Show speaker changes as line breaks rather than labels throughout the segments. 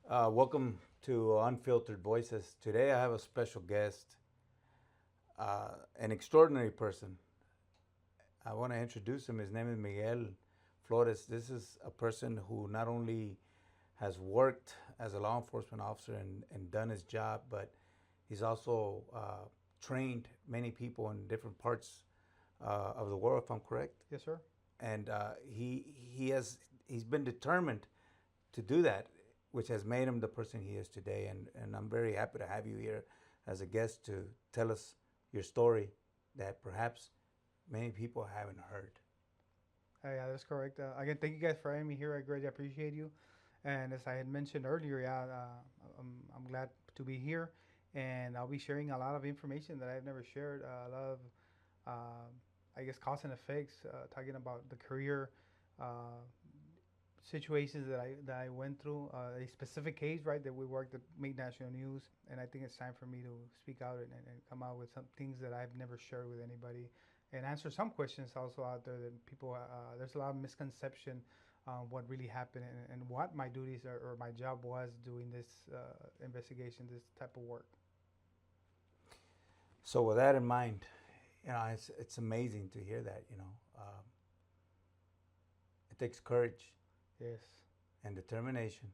Welcome to Unfiltered Voices. Today I have a special guest, an extraordinary person. I want to introduce him. His name is Miguel Flores. This is a person who not only has worked as a law enforcement officer and done his job, but he's also trained many people in different parts of the world, if I'm correct.
Yes, sir.
And he's been determined to do that, which has made him the person he is today. And I'm very happy to have you here as a guest to tell us your story that perhaps many people haven't heard.
Yeah, that's correct. Again, thank you guys for having me here. I greatly appreciate you. And as I had mentioned earlier, I'm glad to be here, and I'll be sharing a lot of information that I've never shared. A lot of, I guess, cause and effects. Talking about the career uh, situations that I went through. A specific case, right, that we worked that made national news, and I think it's time for me to speak out and come out with some things that I've never shared with anybody, and answer some questions also out there that people. There's a lot of misconception on what really happened and what my duties or my job was doing this investigation, this type of work.
So with that in mind, it's amazing to hear that. It takes courage
Yes.
and determination,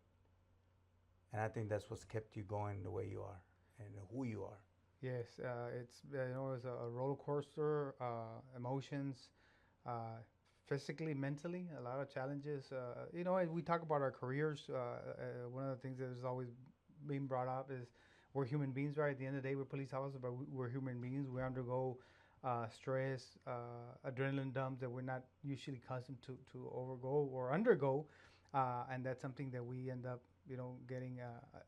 and I think that's what's kept you going the way you are and who you are.
Yes, it's a roller coaster, emotions, uh, physically, mentally, a lot of challenges. And we talk about our careers. One of the things that is always being brought up is we're human beings, right? At the end of the day, we're police officers, but we're human beings. We undergo stress, adrenaline dumps that we're not usually accustomed to overgo or undergo, and that's something that we end up, getting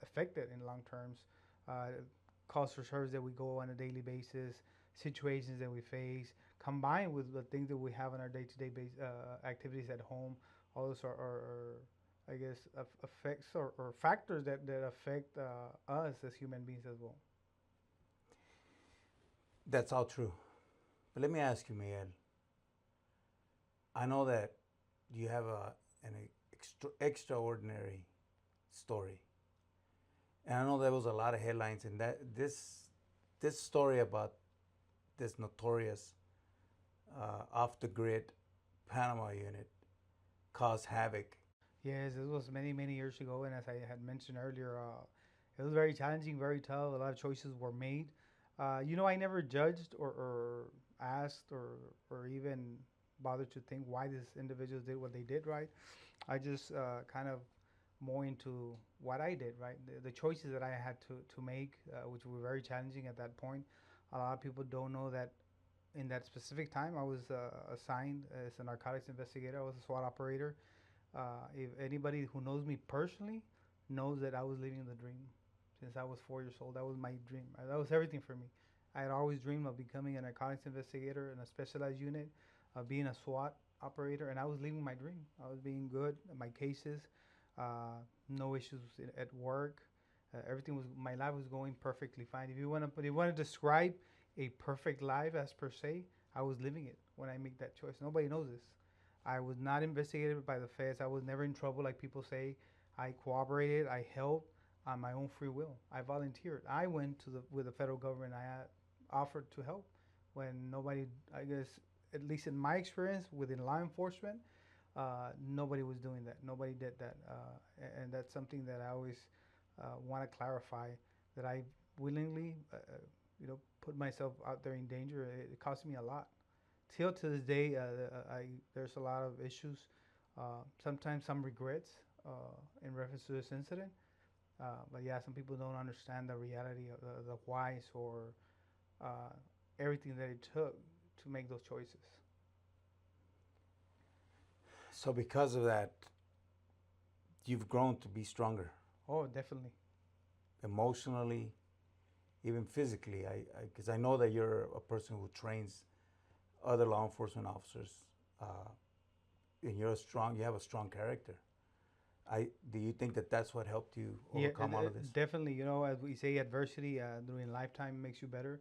affected in long terms. Calls for service that we go on a daily basis, situations that we face, combined with the things that we have on our day-to-day activities at home. All those are I guess, effects or factors that affect us as human beings as well.
That's all true. But let me ask you, Miguel. I know that you have an extraordinary story, and I know there was a lot of headlines in that this story about this notorious off the grid Panama unit caused havoc.
Yes, this was many, many years ago, and as I had mentioned earlier, it was very challenging, very tough. A lot of choices were made. I never judged or asked or even bothered to think why these individuals did what they did, right? I just kind of more into what I did, right? The choices that I had to make, which were very challenging at that point. A lot of people don't know that in that specific time, I was assigned as a narcotics investigator. I was a SWAT operator. If anybody who knows me personally knows that I was living the dream since I was 4 years old. That was my dream. That was everything for me. I had always dreamed of becoming a narcotics investigator in a specialized unit, of being a SWAT operator, and I was living my dream. I was being good at my cases, no issues at work. Everything was my life was going perfectly fine. If you want to describe a perfect life as per se, I was living it when I make that choice. Nobody knows this. I was not investigated by the feds. I was never in trouble like people say. I cooperated. I helped on my own free will. I volunteered. I went to the with the federal government. Offered to help when nobody. I guess at least in my experience within law enforcement, nobody was doing that. Nobody did that, and that's something that I always want to clarify. That I willingly, put myself out there in danger. It cost me a lot. Till to this day, there's a lot of issues. Sometimes some regrets in reference to this incident. But yeah, some people don't understand the reality of the whys or uh, everything that it took to make those choices.
So because of that, you've grown to be stronger
Oh, definitely.
emotionally, even physically. Because I know that you're a person who trains other law enforcement officers, uh, and you have a strong character. Do you think that that's what helped you
Yeah,
overcome all of this?
definitely. As we say, adversity during lifetime makes you better.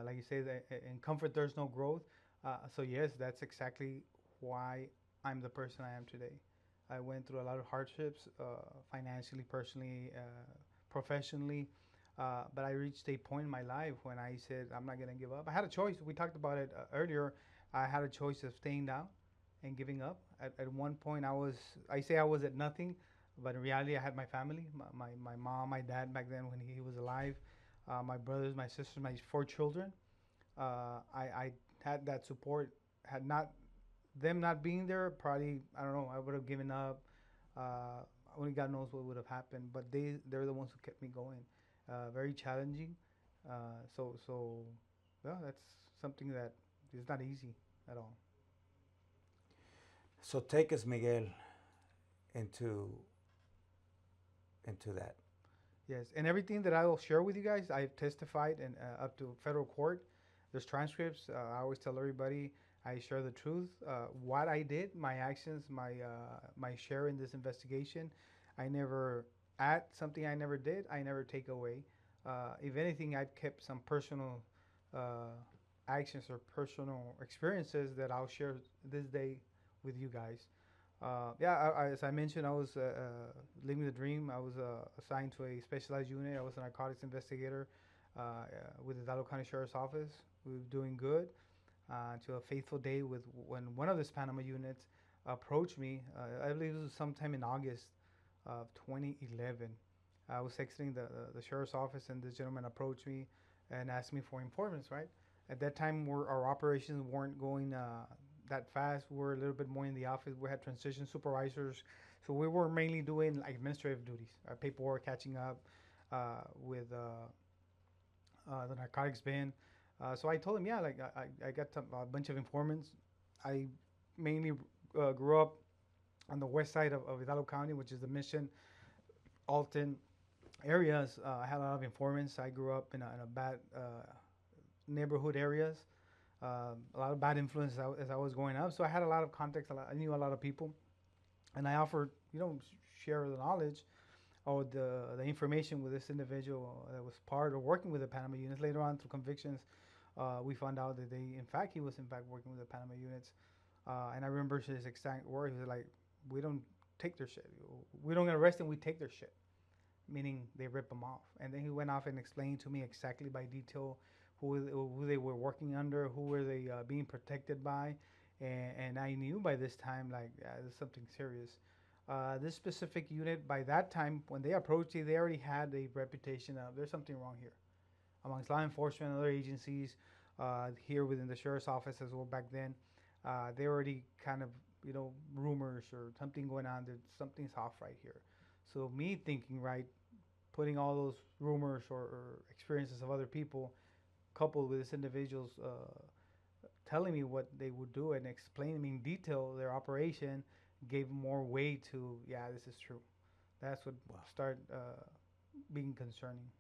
Like you say, that in comfort there's no growth. So yes, that's exactly why I'm the person I am today. I went through a lot of hardships, financially, personally, professionally. But I reached a point in my life when I said, I'm not going to give up. I had a choice. We talked about it earlier. I had a choice of staying down and giving up. At one point, I say I was at nothing, but in reality, I had my family, my mom, my dad back then when he was alive, my brothers, my sisters, my four children. I had that support. Had not them not being there, probably I don't know. I would have given up. Only God knows what would have happened. But they're the ones who kept me going. Very challenging. So yeah, that's something that is not easy at all.
So take us, Miguel, into that.
Yes, and everything that I will share with you guys, I've testified and up to federal court. There's transcripts. I always tell everybody I share the truth, what I did, my actions, my share in this investigation. I never add something I never did. I never take away. If anything, I've kept some personal uh, actions or personal experiences that I'll share this day with you guys. Yeah, as I mentioned, I was living the dream. I was assigned to a specialized unit. I was a narcotics investigator with the Hidalgo County Sheriff's Office. We were doing good to a fateful day with when one of the Panama units approached me. I believe it was sometime in August of 2011. I was exiting the sheriff's office, and this gentleman approached me and asked me for informants. Right at that time, our operations weren't going that fast. We were a little bit more in the office. We had transition supervisors, so we were mainly doing like administrative duties, paperwork, catching up with the narcotics bin. So I told him, yeah, like I got a bunch of informants. I mainly grew up on the west side of Hidalgo County, which is the Mission, Alton areas. I had a lot of informants. I grew up in a bad neighborhood areas, a lot of bad influence as I was growing up. So I had a lot of context. I knew a lot of people, and I offered, share the knowledge or the information with this individual that was part of working with the Panama units. Later on, through convictions, we found out that he was in fact working with the Panama units. And I remember his exact words. He was like, "We don't take their shit. We don't arrest them. We take their shit." Meaning they rip them off. And then he went off and explained to me exactly by detail who they were working under, who were they being protected by, and I knew by this time like there's something serious. This specific unit, by that time, when they approached it, they already had a reputation of there's something wrong here amongst law enforcement and other agencies here within the sheriff's office as well. Back then, they already kind of rumors or something going on. That something's off right here. So me thinking right, putting all those rumors or experiences of other people, coupled with this individual's telling me what they would do and explaining in detail their operation, gave more weight to yeah, this is true. That's what
Wow,
started being concerning.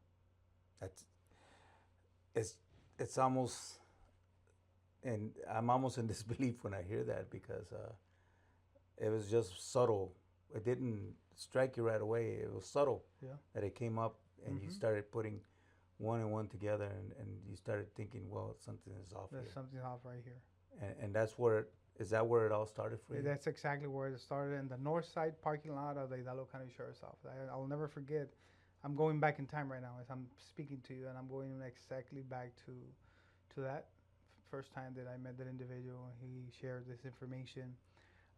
that's it's it's almost, and I'm almost in disbelief when I hear that because it was just subtle. It didn't strike you right away. It was subtle
Yeah.
that it came up, and you
Mm-hmm.
started putting one and one together, and you started thinking, well, something is off
There's
here.
something off right here.
And that's where is that where it all started for you?
That's exactly where it started in the north side parking lot of the Hidalgo County Sheriff's Office. I'll never forget. I'm going back in time right now as I'm speaking to you, and I'm going exactly back to that first time that I met that individual. He shared this information.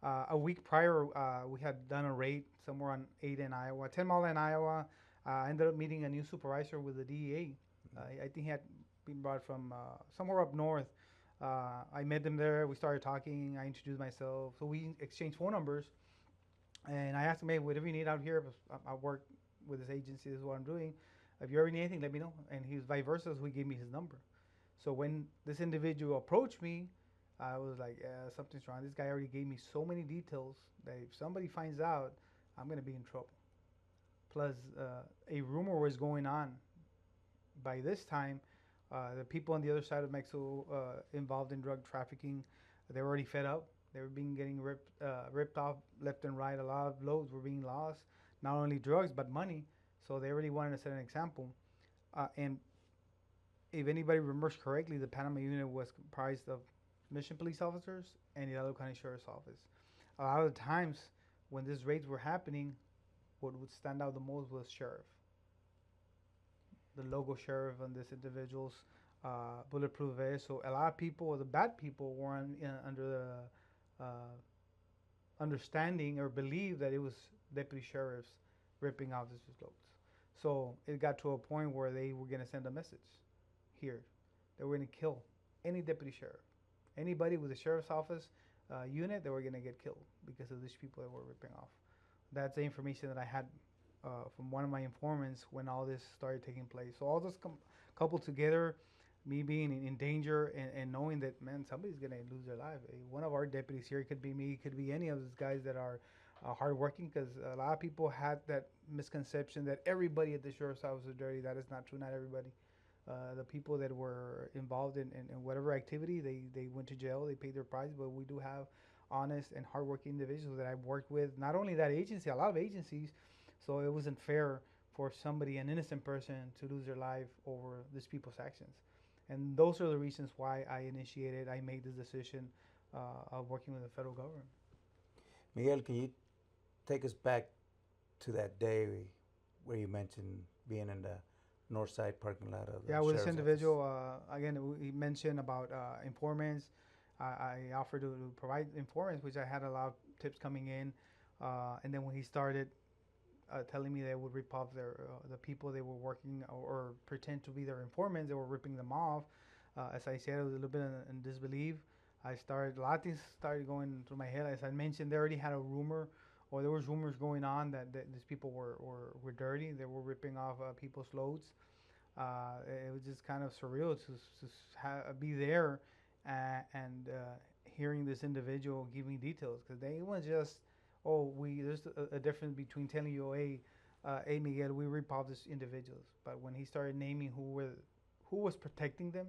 A week prior, we had done a raid somewhere on 8 in Iowa, 10 Mile in Iowa. I ended up meeting a new supervisor with the DEA. I think he had been brought from somewhere up north. I met them there. We started talking. I introduced myself. So we exchanged phone numbers. And I asked him, hey, whatever you need out here, I work with this agency. This is what I'm doing. If you ever need anything, let me know. And he was vice versa. So he gave me his number. So when this individual approached me, I was like, yeah, something's wrong. This guy already gave me so many details that if somebody finds out, I'm going to be in trouble. Plus, a rumor was going on by this time. The people on the other side of Mexico involved in drug trafficking, they were already fed up. They were getting ripped off left and right. A lot of loads were being lost, not only drugs but money. So they really wanted to set an example. And if anybody remembers correctly, the Panama unit was comprised of mission police officers and the Hidalgo County Sheriff's Office. A lot of the times, when these raids were happening, what would stand out the most was sheriff, the logo sheriff on this individual's bulletproof vest. So a lot of people, the bad people, were under the understanding or believe that it was deputy sheriffs ripping off these floats. So it got to a point where they were going to send a message here. They were going to kill any deputy sheriff. Anybody with a sheriff's office unit, they were going to get killed because of these people that were ripping off. That's the information that I had from one of my informants when all this started taking place. So all those coupled together, me being in danger and knowing that, man, somebody's gonna lose their life. One of our deputies here, it could be me, it could be any of those guys that are hardworking, because a lot of people had that misconception that everybody at the sheriff's office is dirty. That is not true. Not everybody. The people that were involved in whatever activity, they went to jail, they paid their price, but we do have honest and hardworking individuals that I've worked with. Not only that agency, a lot of agencies, so it wasn't fair for somebody, an innocent person, to lose their life over these people's actions. And those are the reasons why I made this decision of working with the federal government.
Miguel, can you take us back to that day where you mentioned being in the north side parking lot of the
Yeah, with this
sheriff's
individual,
office?
again, he mentioned about informants. I offered to provide informants, which I had a lot of tips coming in. And then when he started telling me they would rip off the people they were working or pretend to be their informants, they were ripping them off. As I said, I was a little bit in disbelief. A lot of things started going through my head. As I mentioned, they already had a rumor, or there was rumors going on that these people were dirty. They were ripping off people's loads. It was just kind of surreal to be there and hearing this individual give me details, because they weren't just, oh, there's a difference between telling you, hey Miguel, we rip off these individuals. But when he started naming who was protecting them,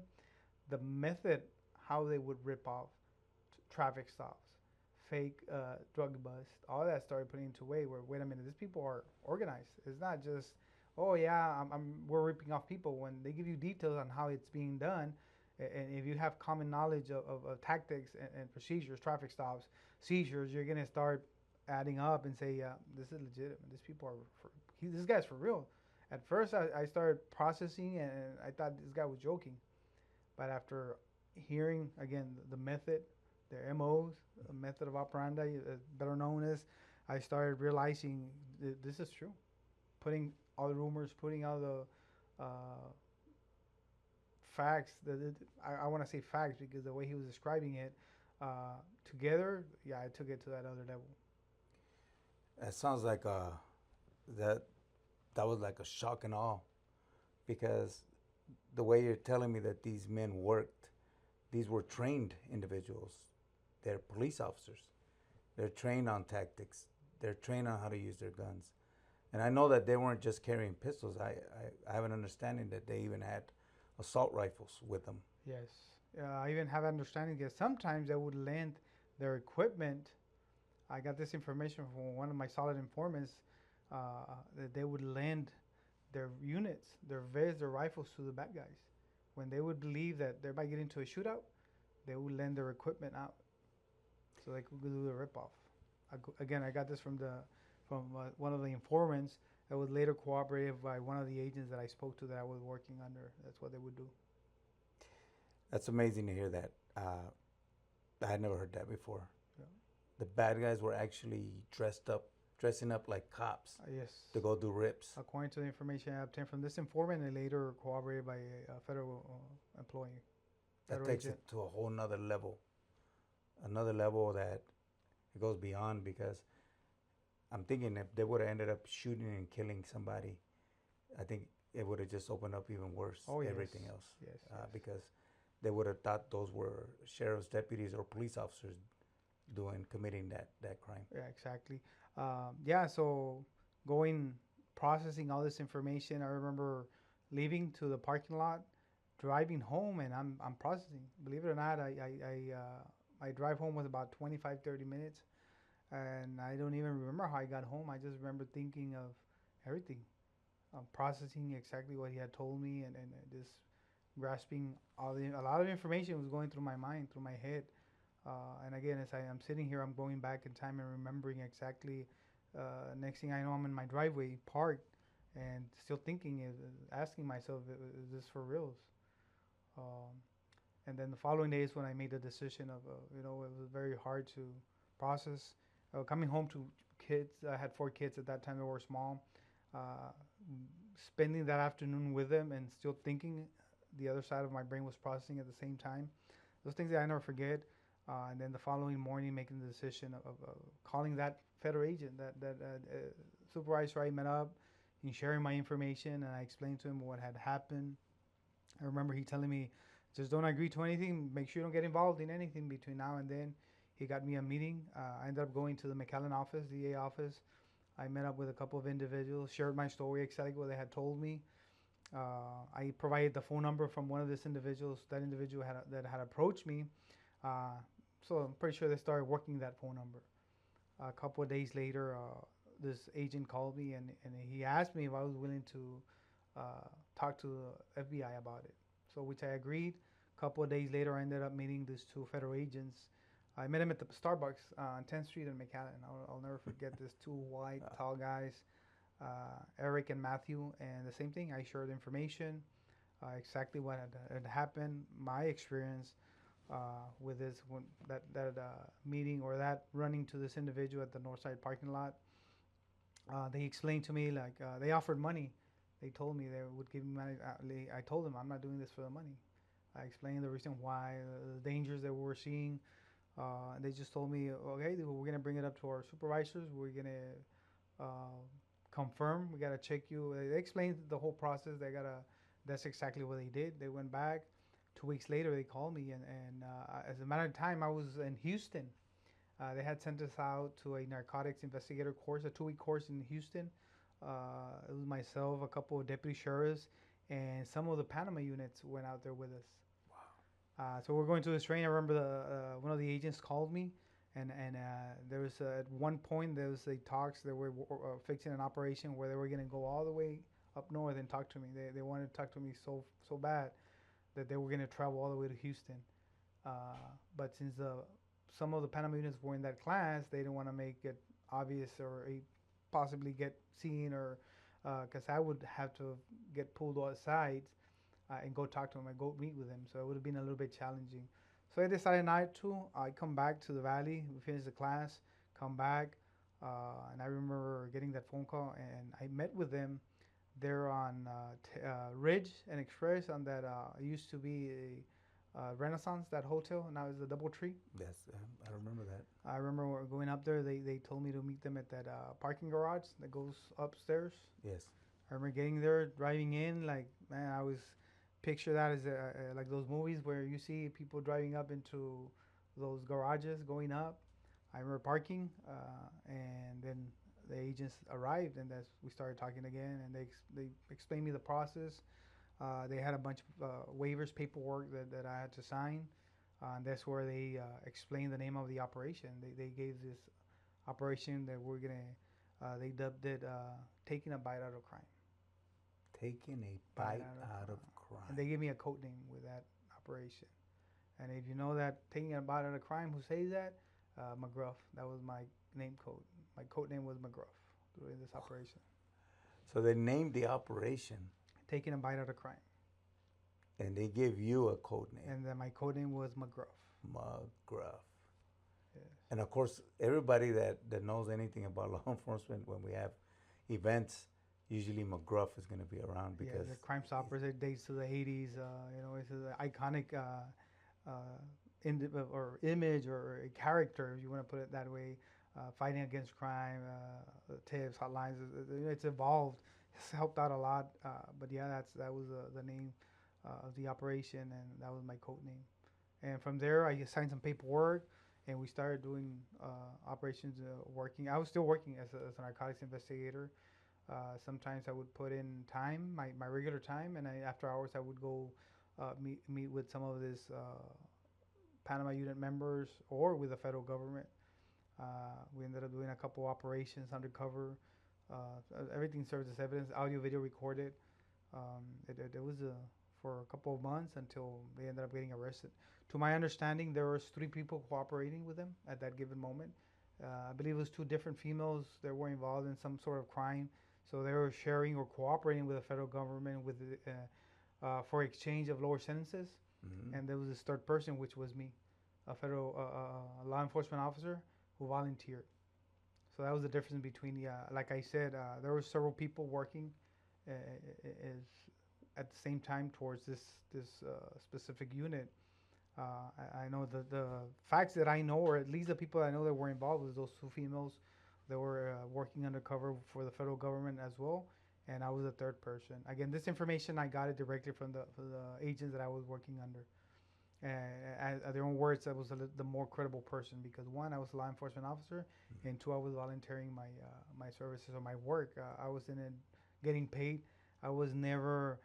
the method how they would rip off traffic stops, fake drug bust, all that started putting into weight. Where, wait a minute, these people are organized. It's not just, oh yeah, we're ripping off people. When they give you details on how it's being done, and if you have common knowledge of tactics and procedures, traffic stops, seizures, you're gonna start adding up and say, yeah, this is legitimate. These people are, this guy's for real. At first, I started processing, and I thought this guy was joking. But after hearing again the method, their MOs, the method of operandi, better known as, I started realizing this is true. Putting all the rumors, putting all the facts, I want to say facts because the way he was describing it together, yeah, I took it to that other level.
That sounds like that that was like a shock and awe, because the way you're telling me that these men worked, these were trained individuals. They're police officers. They're trained on tactics. They're trained on how to use their guns. And I know that they weren't just carrying pistols. I have an understanding that they even had assault rifles with them.
Yes. I even have understanding that sometimes they would lend their equipment. I got this information from one of my solid informants that they would lend their units, their vests, their rifles to the bad guys. When they would believe that they might get into a shootout, they would lend their equipment out so they could do the ripoff. Again, I got this from one of the informants that was later corroborated by one of the agents that I spoke to that I was working under. That's what they would do.
That's amazing to hear that. I had never heard that before.
Yeah.
The bad guys were actually dressing up like cops
Yes.
to go do rips.
According to the information I obtained from this informant and later corroborated by a federal employee.
That takes it to a whole nother level. Another level that it goes beyond, because I'm thinking if they would have ended up shooting and killing somebody, I think it would have just opened up even worse everything else.
Yes,
Because they would have thought those were sheriff's deputies or police officers committing that crime.
Yeah, exactly. So processing all this information, I remember leaving to the parking lot, driving home, and I'm processing. Believe it or not, my drive home was about 25, 30 minutes, and I don't even remember how I got home. I just remember thinking of everything, processing exactly what he had told me, and just grasping a lot of information was going through my mind, through my head. And again, as I'm sitting here, I'm going back in time and remembering exactly. Next thing I know, I'm in my driveway, parked, and still thinking, asking myself, is this for reals? Um, and then the following day is when I made the decision of, it was very hard to process. Coming home to kids, I had 4 kids at that time, they were small. Uh, Spending that afternoon with them and still thinking, the other side of my brain was processing at the same time. Those things that I never forget. And then the following morning, making the decision of calling that federal agent, that supervisor I met up, and sharing my information, and I explained to him what had happened. I remember he telling me, just don't agree to anything. Make sure you don't get involved in anything between now and then. He got me a meeting. I ended up going to the McAllen office, DA office. I met up with a couple of individuals, shared my story, exactly what they had told me. I provided the phone number from one of these individuals. That individual that had approached me. Uh, so I'm pretty sure they started working that phone number. A couple of days later, this agent called me and he asked me if I was willing to talk to the FBI about it. So which I agreed. A couple of days later, I ended up meeting these 2 federal agents. I met them at the Starbucks on 10th Street in McAllen. I'll never forget this. 2 white, tall guys, Eric and Matthew. And the same thing, I shared information, exactly what had happened, my experience with this meeting or that running to this individual at the Northside parking lot. They explained to me like they offered money. They told me they would give me money. I told them I'm not doing this for the money. I explained the reason why, the dangers that we were seeing. They just told me, okay, we're gonna bring it up to our supervisors. We're gonna confirm. We gotta check you. They explained the whole process. That's exactly what they did. They went back. 2 weeks later, they called me, and as a matter of time, I was in Houston. They had sent us out to a narcotics investigator course, a 2-week course in Houston. It was myself, a couple of deputy sheriffs, and some of the Panama units went out there with us. So we're going to this train. I remember one of the agents called me, and there was at one point there was a talks. They were fixing an operation where they were going to go all the way up north and talk to me. They wanted to talk to me so bad that they were going to travel all the way to Houston. But since some of the Panama units were in that class, they didn't want to make it obvious or possibly get seen, or because I would have to get pulled aside and go talk to him and go meet with him. So it would have been a little bit challenging. So I decided not to. I come back to the valley, we finish the class, come back, and I remember getting that phone call, and I met with them there on Ridge and Express on that used to be a Renaissance, that hotel. Now it's a DoubleTree.
Yes, I remember that.
I remember going up there. They told me to meet them at that parking garage that goes upstairs.
Yes.
I remember getting there, driving in. Like, man, I was picture that as like those movies where you see people driving up into those garages going up. I remember parking, and then the agents arrived, and we started talking again, and they explained me the process. They had a bunch of waivers, paperwork that I had to sign. And that's where they explained the name of the operation. They gave this operation that they dubbed it taking a bite out of crime.
Taking a bite out of crime.
And they gave me a code name with that operation. And if you know that taking a bite out of crime, who says that? McGruff. That was my name code. My code name was McGruff during this operation.
So they named the operation
Taking a bite out of crime.
And they gave you a code name.
And then my code name was McGruff.
McGruff.
Yes.
And of course, everybody that knows anything about law enforcement, when we have events, usually McGruff is going to be around because
the Crime Stoppers. It dates to the 80s. It's an iconic or image or a character, if you want to put it that way. Fighting against crime, tips, hotlines. It's evolved. It's helped out a lot. But yeah, that was the name of the operation, and that was my code name. And from there, I signed some paperwork, and we started doing operations, working. I was still working as a narcotics investigator. Sometimes I would put in time, my regular time, and after hours I would go meet with some of these Panama Unit members or with the federal government. We ended up doing a couple operations undercover. Everything serves as evidence, audio, video recorded. It was for a couple of months until they ended up getting arrested. To my understanding, there was 3 people cooperating with them at that given moment. I believe it was 2 different females that were involved in some sort of crime, so they were sharing or cooperating with the federal government with for exchange of lower sentences.
Hmm.
And there was this third person, which was me, a federal law enforcement officer who volunteered. So that was the difference between like I said, there were several people working is at the same time towards this specific unit. I know the facts that I know, or at least the people I know that were involved, was those 2 females that were working undercover for the federal government as well, and I was the third person. Again, this information I got it directly from the agents that I was working under. At their own words, I was the more credible person because, one, I was a law enforcement officer, and two, I was volunteering my services or my work. I was in it getting paid. I was never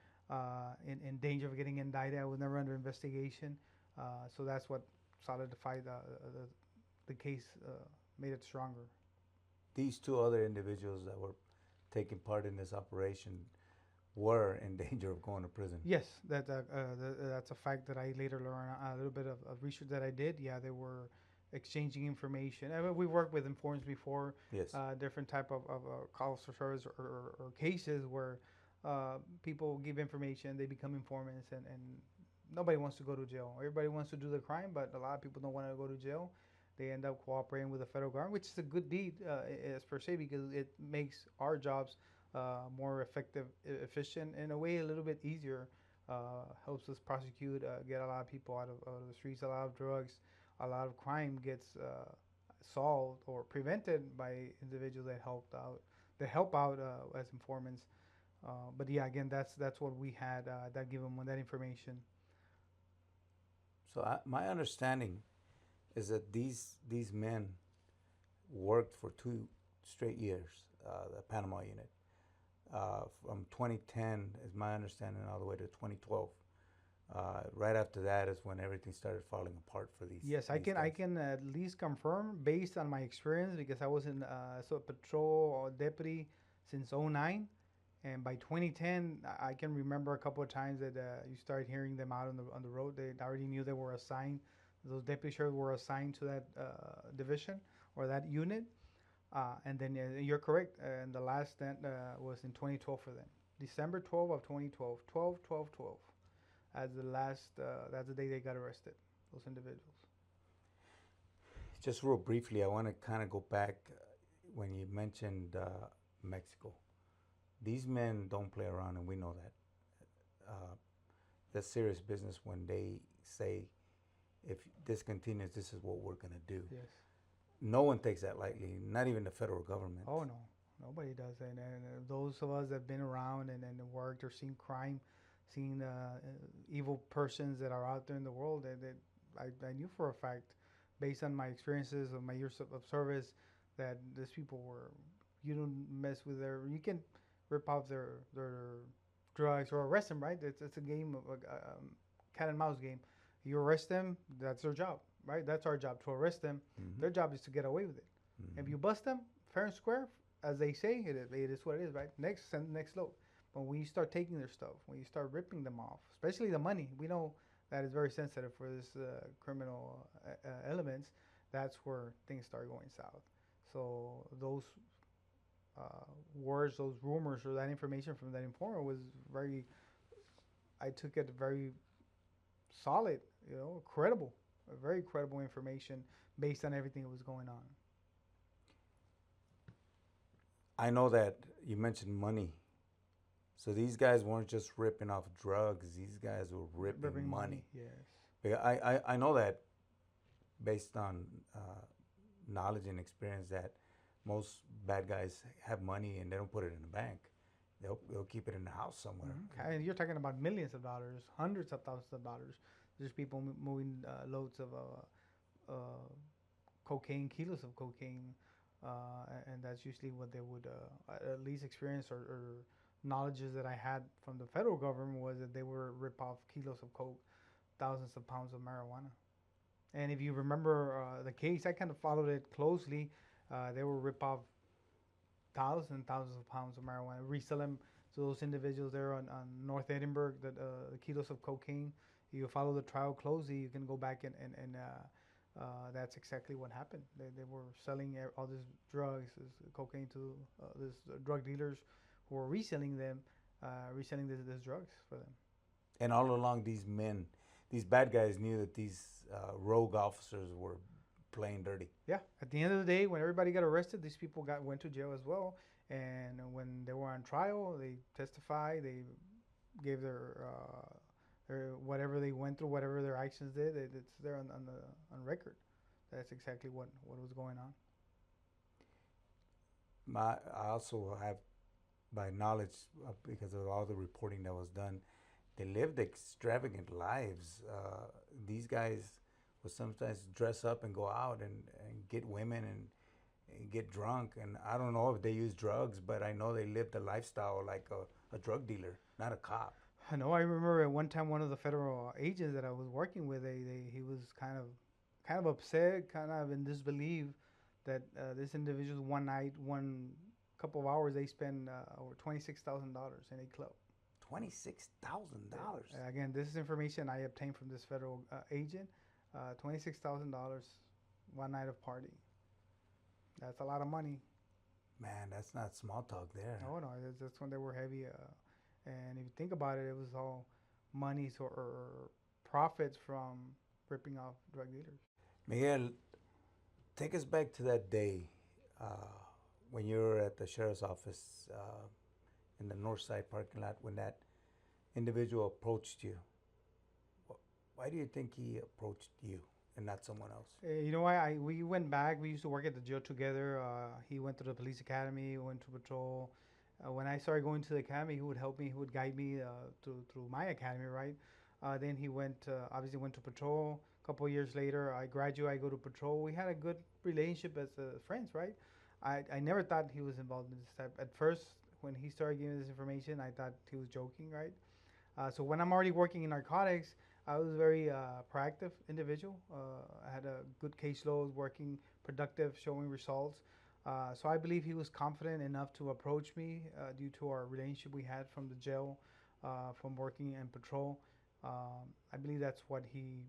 in danger of getting indicted. I was never under investigation. So that's what solidified the case, made it stronger.
These two other individuals that were taking part in this operation were in danger of going to prison.
Yes, that's a fact that I later learned. A little bit of research that I did. Yeah, they were exchanging information. I mean, we worked with informants before.
Yes.
Different type of calls for service or cases where people give information, they become informants, and nobody wants to go to jail. Everybody wants to do the crime, but a lot of people don't want to go to jail. They end up cooperating with the federal government, which is a good deed as per se because it makes our jobs more effective, efficient, in a way a little bit easier. Helps us prosecute, get a lot of people out of the streets. A lot of drugs, a lot of crime gets solved or prevented by individuals that help out as informants. But yeah, again, that's what we had that given that information.
So my understanding is that these men worked for 2 straight years, the Panama Unit, from 2010 is my understanding all the way to 2012. Right after that is when everything started falling apart for these.
Yes, I
these
can I
guys.
can at least confirm based on my experience because I was in so patrol deputy since '09, and by 2010 I can remember a couple of times that you started hearing them out on the road. They already knew they were assigned. Those deputy sheriffs were assigned to that division or that unit, and then you're correct. And the last stint was in 2012 for them, December 12 of 2012, 12, 12, 12 as the last. That's the day they got arrested. Those individuals.
Just real briefly, I want to kind of go back when you mentioned Mexico. These men don't play around, and we know that. That's serious business when they say, if this continues, this is what we're going to do.
Yes.
No one takes that lightly, not even the federal government.
Oh no, nobody does. And those of us that have been around and worked or seen crime, seen evil persons that are out there in the world, that I knew for a fact, based on my experiences of my years of service, that these people were. You don't mess with their. You can rip off their drugs or arrest them, right? It's a game of cat and mouse game. You arrest them, that's their job, right? That's our job to arrest them.
Mm-hmm.
Their job is to get away with it.
Mm-hmm.
If you bust them, fair and square, as they say, it is what it is, right? Next, send the next load. But when you start taking their stuff, when you start ripping them off, especially the money, we know that is very sensitive for this criminal elements. That's where things start going south. So those words, those rumors, or that information from that informant was very. I took it very solid, credible, very credible information based on everything that was going on.
I know that you mentioned money. So these guys weren't just ripping off drugs. These guys were ripping money.
Yes.
I know that based on knowledge and experience that most bad guys have money and they don't put it in the bank. They'll keep it in the house somewhere.
Mm-hmm. And you're talking about millions of dollars, hundreds of thousands of dollars. There's people moving loads of cocaine, kilos of cocaine, and that's usually what they would at least experience or knowledges that I had from the federal government was that they would rip off kilos of coke, thousands of pounds of marijuana. And if you remember the case, I kind of followed it closely. They will rip off thousands and thousands of pounds of marijuana, resell them So those individuals there on North Edinburgh, the kilos of cocaine, you follow the trial closely, you can go back and that's exactly what happened. They were selling all these drugs, this cocaine to this drug dealers who were reselling them, reselling this drugs for them.
And all along, these men, these bad guys, knew that these rogue officers were playing dirty.
Yeah, at the end of the day, when everybody got arrested, these people went to jail as well. And when they were on trial, they testified. They gave their whatever they went through, whatever their actions did. It's there on record. That's exactly what was going on.
I also have, by knowledge, because of all the reporting that was done, they lived extravagant lives. These guys would sometimes dress up and go out and get women and get drunk. And I don't know if they use drugs, but I know they lived a lifestyle like a drug dealer, not a cop.
I know. I remember at one time one of the federal agents that I was working with, he was kind of upset, kind of in disbelief that this individual one night, one couple of hours, they spent over $26,000 in a club.
$26,000.
Again, this is information I obtained from this federal agent. $26,000 one night of party. That's a lot of money.
Man, that's not small talk there.
Oh no, that's when they were heavy. And if you think about it, it was all monies or profits from ripping off drug dealers.
Miguel, take us back to that day uh, when you were at the sheriff's office in the north side parking lot when that individual approached you. Why do you think he approached you and not someone else?
You know why? We went back. We used to work at the jail together. He went to the police academy, went to patrol. When I started going to the academy, he would help me. He would guide me through my academy, right? Then he obviously went to patrol. A couple of years later, I graduate. I go to patrol. We had a good relationship as friends, right? I never thought he was involved in this type. At first, when he started giving this information, I thought he was joking, right? So when I'm already working in narcotics, I was a very proactive individual. I had a good caseload, working productive, showing results. So I believe he was confident enough to approach me due to our relationship we had from the jail, from working in patrol. I believe that's what he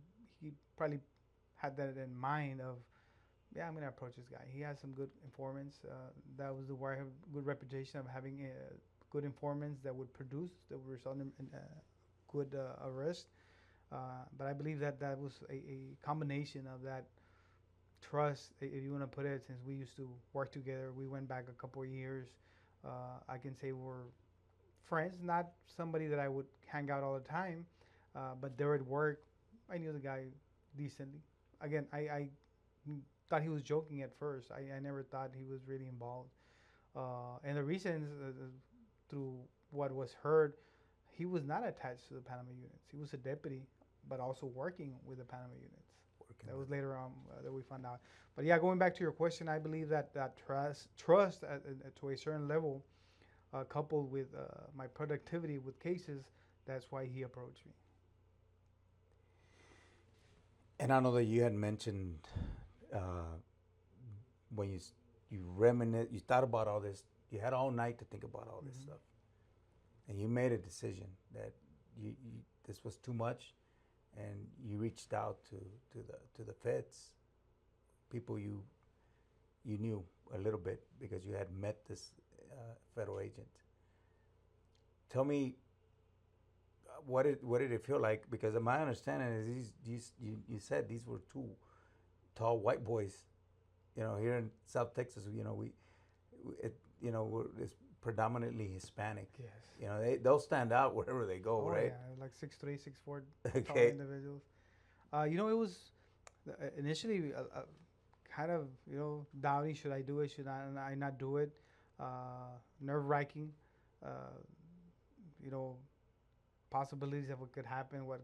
probably had that in mind of, yeah, I'm gonna approach this guy. He has some good informants. That was where I have a good reputation of having good informants that would result in good arrest. But I believe that was a combination of that trust, if you want to put it, since we used to work together. We went back a couple of years. I can say we're friends, not somebody that I would hang out all the time, but there at work, I knew the guy decently. Again, I thought he was joking at first. I never thought he was really involved. And the reasons, through what was heard, he was not attached to the Panama units. He was a deputy, but also working with the Panama units. That was later on that we found out. But yeah, going back to your question, I believe that trust to a certain level, coupled with my productivity with cases, that's why he approached me.
And I know that you had mentioned uh, when you reminisce, you thought about all this. You had all night to think about all this stuff, and you made a decision that you this was too much, and you reached out to the feds, people you knew a little bit because you had met this federal agent. Tell me, what did it feel like? Because my understanding is you said these were two tall white boys, here in South Texas. It's predominantly Hispanic.
Yes.
They'll stand out wherever they go,
Oh
right?
yeah, like 6'3", 6'4", tall
Okay.
individuals. It was initially kind of doubting, should I do it, should I not do it, nerve wracking, uh, you know possibilities of what could happen, what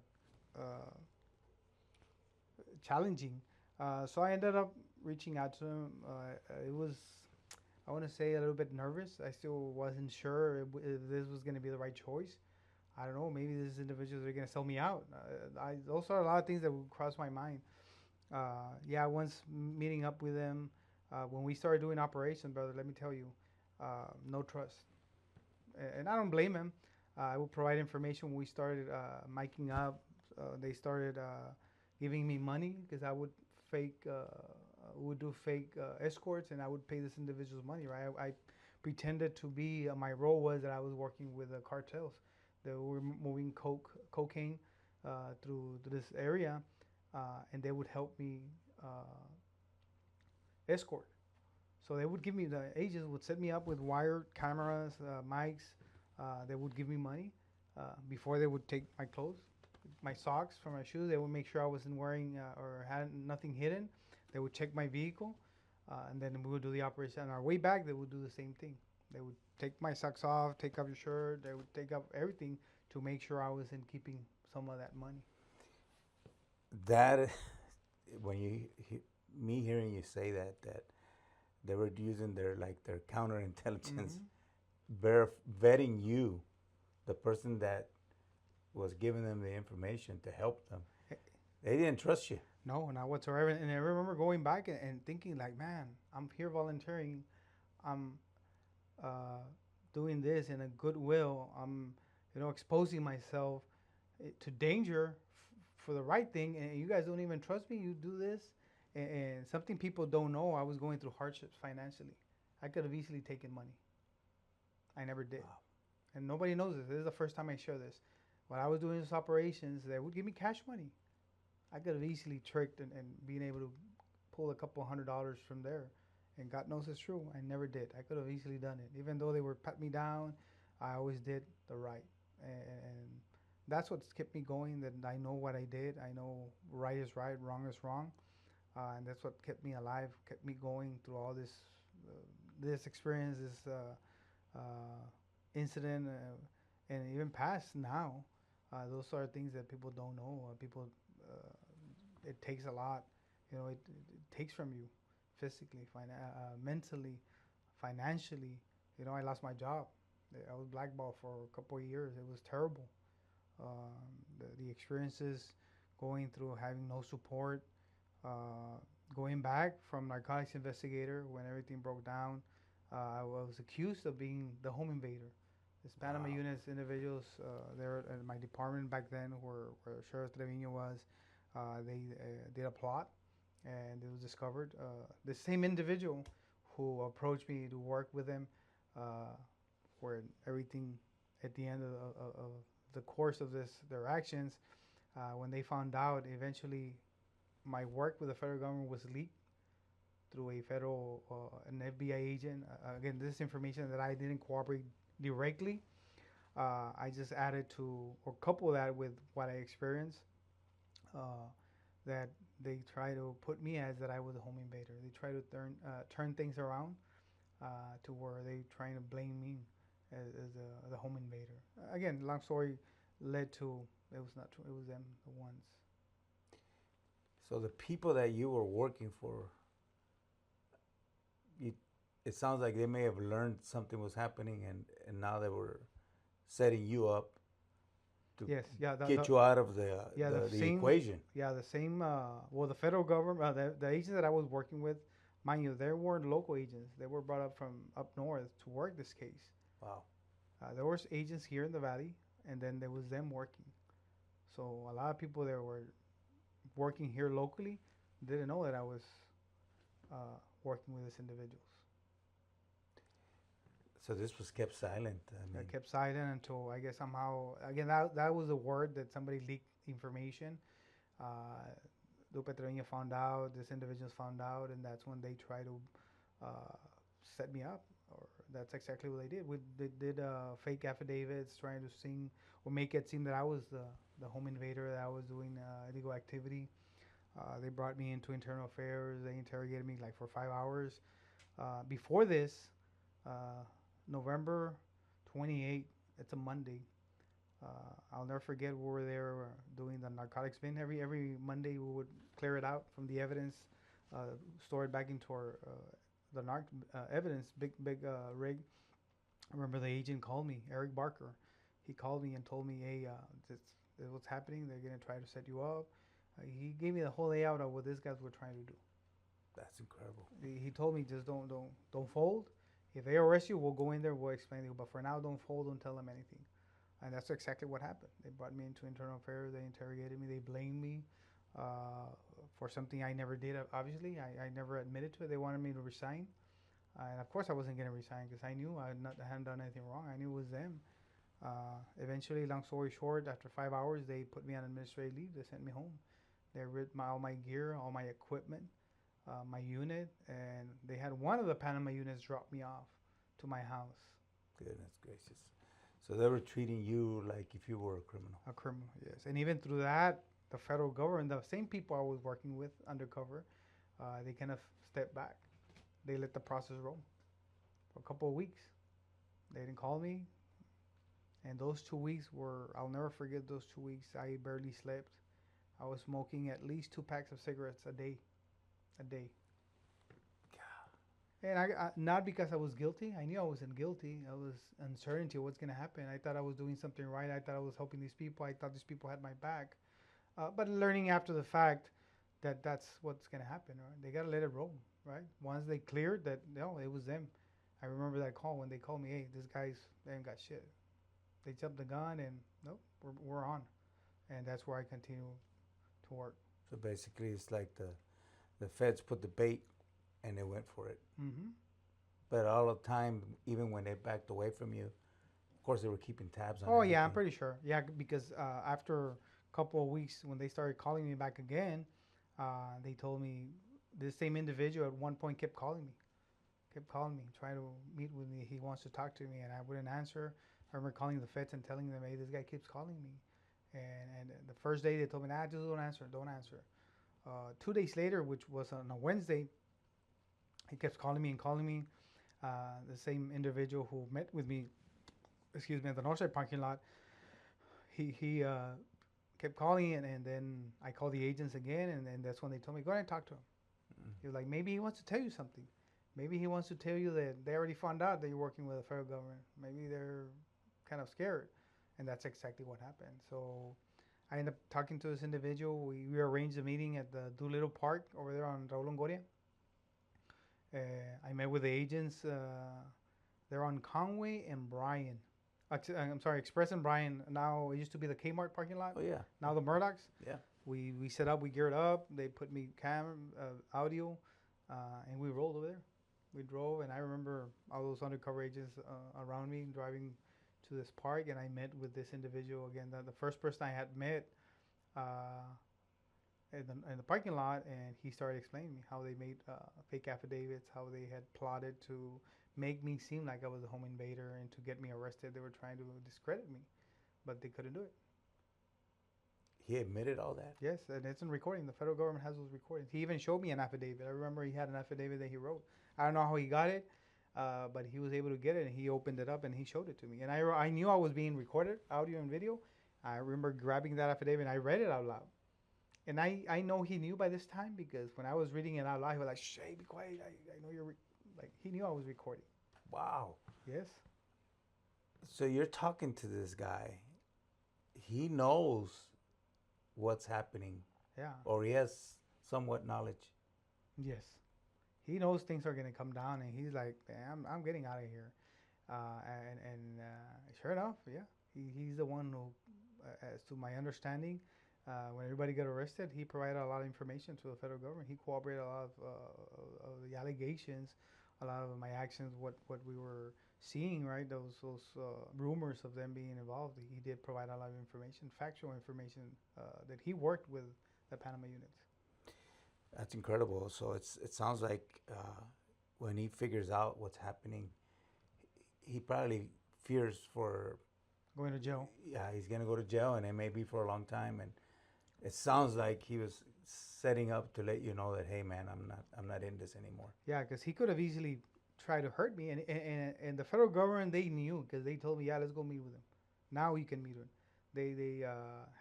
challenging. So I ended up reaching out to him. It was, I want to say, a little bit nervous. I still wasn't sure if this was going to be the right choice. I don't know. Maybe these individuals are going to sell me out. Those are a lot of things that would cross my mind. Yeah, once meeting up with them, when we started doing operations, brother, let me tell you, no trust. and I don't blame him. I would provide information when we started miking up. They started giving me money because I would fake, would do fake escorts, and I would pay this individual's money. Right, I pretended to be my role was that I was working with the cartels. They were moving cocaine through this area, and they would help me escort. So they would give me the agents would set me up with wired cameras, mics. They would give me money before they would take my clothes, my socks from my shoes. They would make sure I wasn't wearing or had nothing hidden. They would check my vehicle, and then we would do the operation. On our way back, they would do the same thing. They would take my socks off, take off your shirt. They would take off everything to make sure I was in keeping some of that money.
That when me hearing you say that they were using their counterintelligence, vetting you, the person that was giving them the information to help them. They didn't trust you.
No, not whatsoever. And I remember going back and thinking like, man, I'm here volunteering. I'm doing this in a goodwill. I'm, exposing myself to danger for the right thing. And you guys don't even trust me. You do this. And something people don't know, I was going through hardships financially. I could have easily taken money. I never did.
Wow.
And nobody knows this. This is the first time I share this. When I was doing these operations, they would give me cash money. I could have easily tricked and been able to pull a couple $100 from there. And God knows it's true. I never did. I could have easily done it. Even though they would pat me down, I always did the right. And that's what's kept me going, that I know what I did. I know right is right, wrong is wrong. And that's what kept me alive, kept me going through all this experience, this incident, and even past now. Those are things that people don't know. It takes a lot. It takes from you physically, mentally, financially. I lost my job. I was blackballed for a couple of years. It was terrible. The experiences going through having no support. Going back from narcotics investigator when everything broke down, I was accused of being the home invader. This Panama Unit individuals there in my department back then, where Sheriff Trevino was, they did a plot, and it was discovered. The same individual who approached me to work with him, where everything at the end of the course of their actions, when they found out, eventually my work with the federal government was leaked through a federal, an FBI agent. Again, this is information that I didn't cooperate directly. I just added to, or couple that with what I experienced, that they try to put me as that I was a home invader. They try to turn things around to where they trying to blame me as the home invader. Again, long story led to, it was not true. It was them, the ones.
So the people that you were working for, it sounds like they may have learned something was happening, and now they were setting you up to get you out of the
same
equation.
Yeah, the same. The federal government, the agents that I was working with, mind you, they weren't local agents. They were brought up from up north to work this case.
Wow.
There was agents here in the valley, and then there was them working. So a lot of people that were working here locally didn't know that I was working with these individuals.
So this was kept silent.
I kept silent until, I guess, somehow, again, that was the word that somebody leaked information. Lupe Trevino found out, this individuals found out, and that's when they tried to set me up. Or that's exactly what they did. They did fake affidavits trying to make it seem that I was the home invader, that I was doing illegal activity. They brought me into internal affairs. They interrogated me like for 5 hours. Before this, November 28th, it's a Monday. I'll never forget, we were there doing the narcotics bin. Every Monday we would clear it out from the evidence, store it back into our the evidence, big rig. I remember the agent called me, Eric Barker. He called me and told me, hey, this is what's happening. They're going to try to set you up. He gave me the whole layout of what these guys were trying to do.
That's incredible.
He told me, just don't fold. If they arrest you, we'll go in there, we'll explain to you. But for now, don't tell them anything. And that's exactly what happened. They brought me into internal affairs. They interrogated me. They blamed me for something I never did. Obviously, I never admitted to it. They wanted me to resign. And of course, I wasn't going to resign because I knew I hadn't done anything wrong. I knew it was them. Eventually, long story short, after 5 hours, they put me on administrative leave. They sent me home. They ripped all my gear, all my equipment, my unit, and they had one of the Panama units drop me off to my house.
Goodness gracious. So they were treating you like if you were a criminal.
A criminal, yes. And even through that, the federal government, the same people I was working with undercover, they kind of stepped back. They let the process roll for a couple of weeks. They didn't call me. And those 2 weeks I'll never forget those 2 weeks. I barely slept. I was smoking at least 2 packs of cigarettes a day. And I not because I was guilty. I knew I wasn't guilty. I was uncertainty of what's going to happen. I thought I was doing something right. I thought I was helping these people. I thought these people had my back. But learning after the fact that that's what's going to happen, right? They got to let it roll, right? Once they cleared that, no, it was them. I remember that call when they called me, hey, this they ain't got shit. They jumped the gun and, nope, we're on. And that's where I continue to work.
So basically, it's like the feds put the bait and they went for it.
Mm-hmm.
But all the time, even when they backed away from you, of course, they were keeping tabs on
Oh,
everything.
yeah, I'm pretty sure. Yeah, because after a couple of weeks, when they started calling me back again, they told me this same individual at one point kept calling me, trying to meet with me. He wants to talk to me, and I wouldn't answer. I remember calling the feds and telling them, hey, this guy keeps calling me. And the first day, they told me, nah, just don't answer. 2 days later, which was on a Wednesday, he kept calling me. The same individual who met with me, at the Northside parking lot, he kept calling, and then I called the agents again, and then that's when they told me, go ahead and talk to him. Mm-hmm. He was like, maybe he wants to tell you something. Maybe he wants to tell you that they already found out that you're working with the federal government. Maybe they're kind of scared. And that's exactly what happened. So I ended up talking to this individual. We arranged a meeting at the Doolittle Park over there on Raul Longoria. I met with the agents. They're on Conway and Bryan. I'm sorry, Express and Bryan. Now, it used to be the Kmart parking lot.
Oh, yeah.
Now the Murdochs.
Yeah.
We set up, we geared up. They put me audio, and we rolled over there. We drove, and I remember all those undercover agents around me driving to this park, and I met with this individual again. The first person I had met in the parking lot, and he started explaining me how they made fake affidavits, how they had plotted to make me seem like I was a home invader and to get me arrested. They were trying to discredit me, but they couldn't do it.
He admitted all that?
Yes, and it's in recording. The federal government has those recordings. He even showed me an affidavit. I remember he had an affidavit that he wrote. I don't know how he got it, but he was able to get it, and he opened it up, and he showed it to me. And I knew I was being recorded, audio and video. I remember grabbing that affidavit, and I read it out loud. And I know he knew by this time, because when I was reading it out loud, he was like, shh, hey, be quiet. I know you're, like, he knew I was recording.
Wow.
Yes.
So you're talking to this guy. He knows what's happening.
Yeah.
Or he has somewhat knowledge.
Yes. He knows things are going to come down, and he's like, I'm getting out of here. And sure enough, yeah, he's the one who, as to my understanding, when everybody got arrested, he provided a lot of information to the federal government. He corroborated a lot of the allegations, a lot of my actions, what we were seeing, right? Those rumors of them being involved. He did provide a lot of information, factual information, that he worked with the Panama units.
That's incredible. So it sounds like when he figures out what's happening, he probably fears for
going to jail.
Yeah, he's gonna go to jail, and it may be for a long time. And it sounds like he was setting up to let you know that, hey, man, I'm not in this anymore.
Yeah, because he could have easily tried to hurt me, and the federal government, they knew, because they told me, yeah, let's go meet with him. Now you can meet with him. They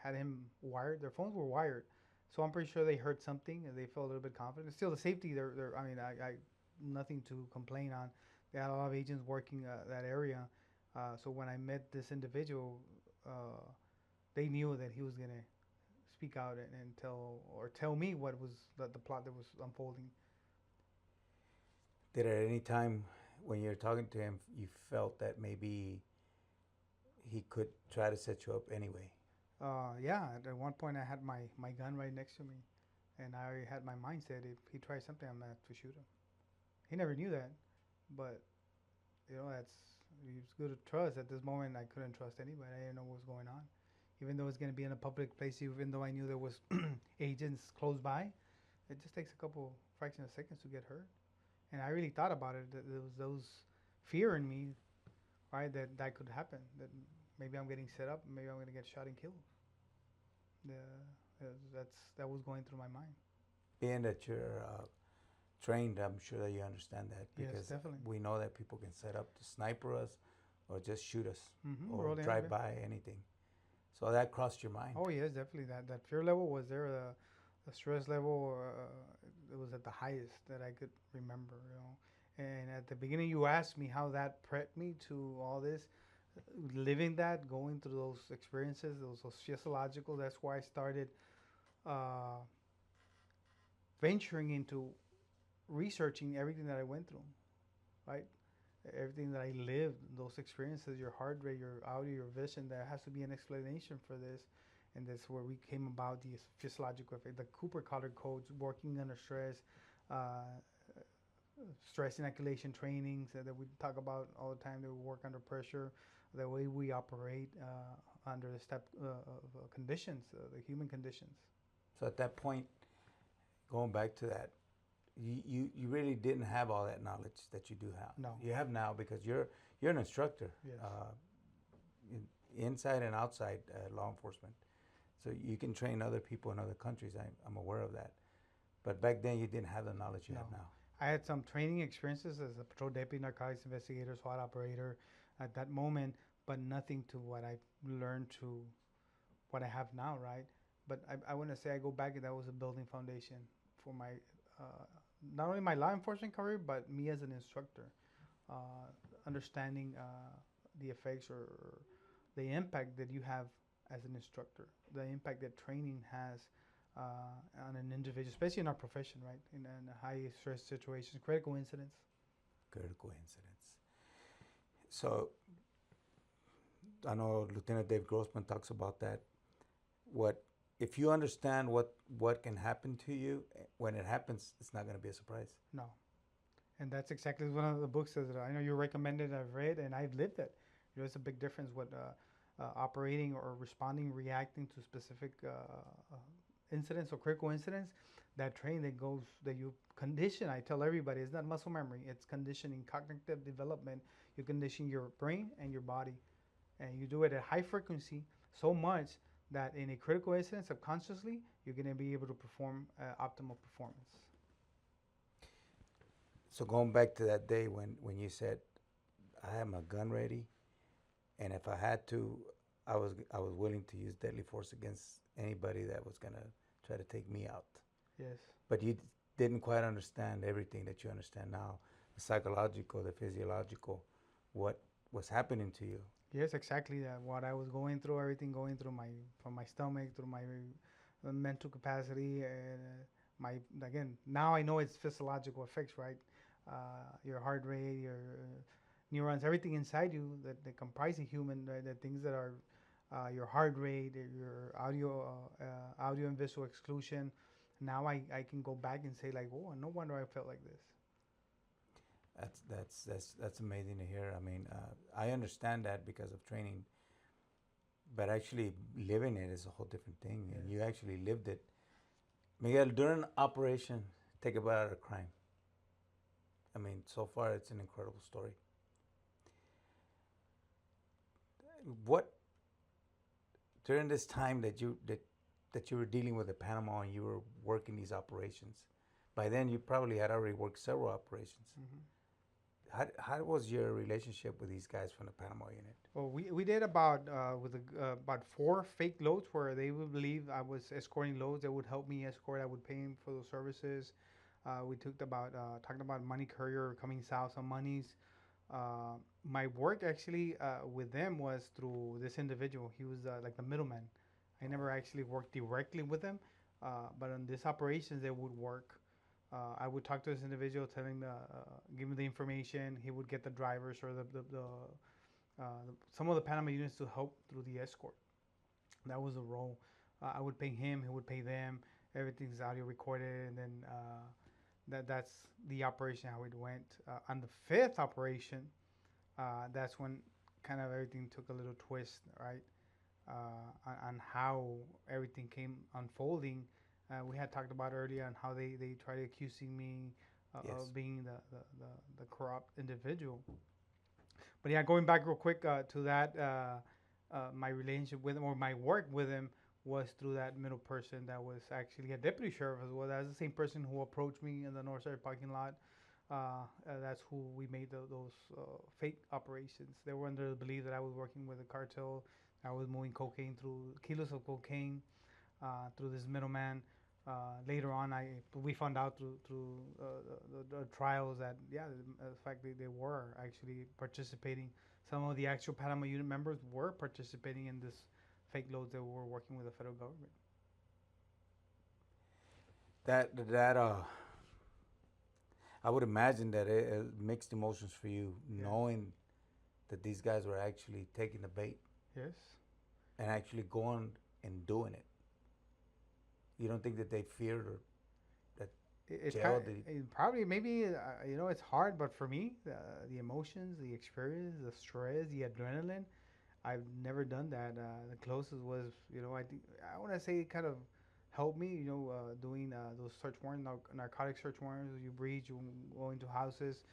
had him wired. Their phones were wired. So I'm pretty sure they heard something and they felt a little bit confident. Still, the safety, I nothing to complain on. They had a lot of agents working that area. So when I met this individual, they knew that he was going to speak out and tell me what was the plot that was unfolding.
Did at any time when you're talking to him, you felt that maybe he could try to set you up anyway.
Yeah, at one point I had my gun right next to me, and I had my mindset if he tries something, I'm gonna have to shoot him. He never knew that, but that's it's good to trust. At this moment, I couldn't trust anybody. I didn't know what was going on, even though it's gonna be in a public place. Even though I knew there was agents close by, it just takes a couple fraction of seconds to get hurt. And I really thought about it. That there was those fear in me, right? That could happen. That maybe I'm getting set up. Maybe I'm gonna get shot and killed. That was going through my mind.
Being that you're trained, I'm sure that you understand that
Yes,
because
definitely.
we know that people can set up to sniper us or just shoot us or
Rolling
drive
over.
by anything. So that crossed your mind.
Oh yes, definitely. That fear level was there. The stress level, it was at the highest that I could remember. And at the beginning, you asked me how that prepped me to all this, living that, going through those experiences, those physiological. That's why I started uh, venturing into researching everything that I went through, right? Everything that I lived, those experiences, your heart rate, your audio, your vision, there has to be an explanation for this. And that's where we came about these physiological effects, the Cooper color codes, working under stress, uh, stress inoculation trainings that we talk about all the time, that we work under pressure, the way we operate under the step of conditions, the human conditions.
So at that point, going back to that, you really didn't have all that knowledge that you do have.
No.
You have now because you're an instructor,
Yes.
inside and outside law enforcement. So you can train other people in other countries. I'm aware of that. But back then you didn't have the knowledge you have
No.
now.
I had some training experiences as a patrol deputy, narcotics investigator, SWAT operator at that moment, but nothing to what I learned to what I have now, right? But I want to say I go back and that was a building foundation for my, uh, not only my law enforcement career, but me as an instructor, uh, understanding the effects or the impact that you have as an instructor, the impact that training has on an individual, especially in our profession, right? In high stress situations, critical incidents.
Critical incidents. So I know Lieutenant Dave Grossman talks about that. What if you understand what can happen to you when it happens? It's not going to be a surprise.
No, and that's exactly one of the books that I know you recommended. I've read and I've lived it. There's a big difference with operating or responding, reacting to specific incidents or critical incidents. That training that you condition. I tell everybody, it's not muscle memory. It's conditioning, cognitive development. You condition your brain and your body, and you do it at high frequency so much that in a critical incident, subconsciously, you're going to be able to perform optimal performance.
So going back to that day when you said I had my gun ready, and if I had to, I was willing to use deadly force against anybody that was gonna try to take me out.
Yes.
But you didn't quite understand everything that you understand now, the psychological, the physiological, what was happening to you.
Yes, exactly that. What I was going through, everything going through from my stomach through my mental capacity, and my again now I know it's physiological effects, right? Your heart rate, your neurons, everything inside you that comprise a human, the things that are your heart rate, your audio and visual exclusion. Now I can go back and say like, oh, no wonder I felt like this.
That's amazing to hear. I mean, I understand that because of training, but actually living it is a whole different thing. And
Yes.
you actually lived it, Miguel. During operation, take a bite out of crime. I mean, so far it's an incredible story. What during this time that you were dealing with the Panama and you were working these operations, by then you probably had already worked several operations.
Hmm.
How was your relationship with these guys from the Panama unit?
Well, we did about about four fake loads where they would believe I was escorting loads. They would help me escort. I would pay them for those services. We talked about money courier coming south on monies. My work actually with them was through this individual. He was like the middleman. I never actually worked directly with them, but on these operations they would work I would talk to this individual, telling give him the information. He would get the drivers or some of the Panama units to help through the escort. That was the role. I would pay him. He would pay them. Everything's audio recorded, and then that's the operation how it went. On the fifth operation, that's when kind of everything took a little twist, right? On how everything came unfolding. We had talked about earlier on how they tried accusing me
Yes.
of being the corrupt individual. But yeah, going back real quick to that, my relationship with him or my work with him was through that middle person that was actually a deputy sheriff as well. That's the same person who approached me in the Northside parking lot. That's who we made those fake operations. They were under the belief that I was working with a cartel. I was moving cocaine through kilos of cocaine through this middleman. Later on, we found out through the trials that in fact they were actually participating. Some of the actual Panama Unit members were participating in this fake loads that were working with the federal government.
That I would imagine that it mixed emotions for you, knowing that these guys were actually taking the bait
Yes.
and actually going and doing it. You don't think that they feared or that jail?
Probably maybe it's hard, but for me, the emotions, the experience, the stress, the adrenaline, I've never done that. The closest was I want to say it kind of helped me. Doing those search warrants, narcotic search warrants. You breach, you go into houses.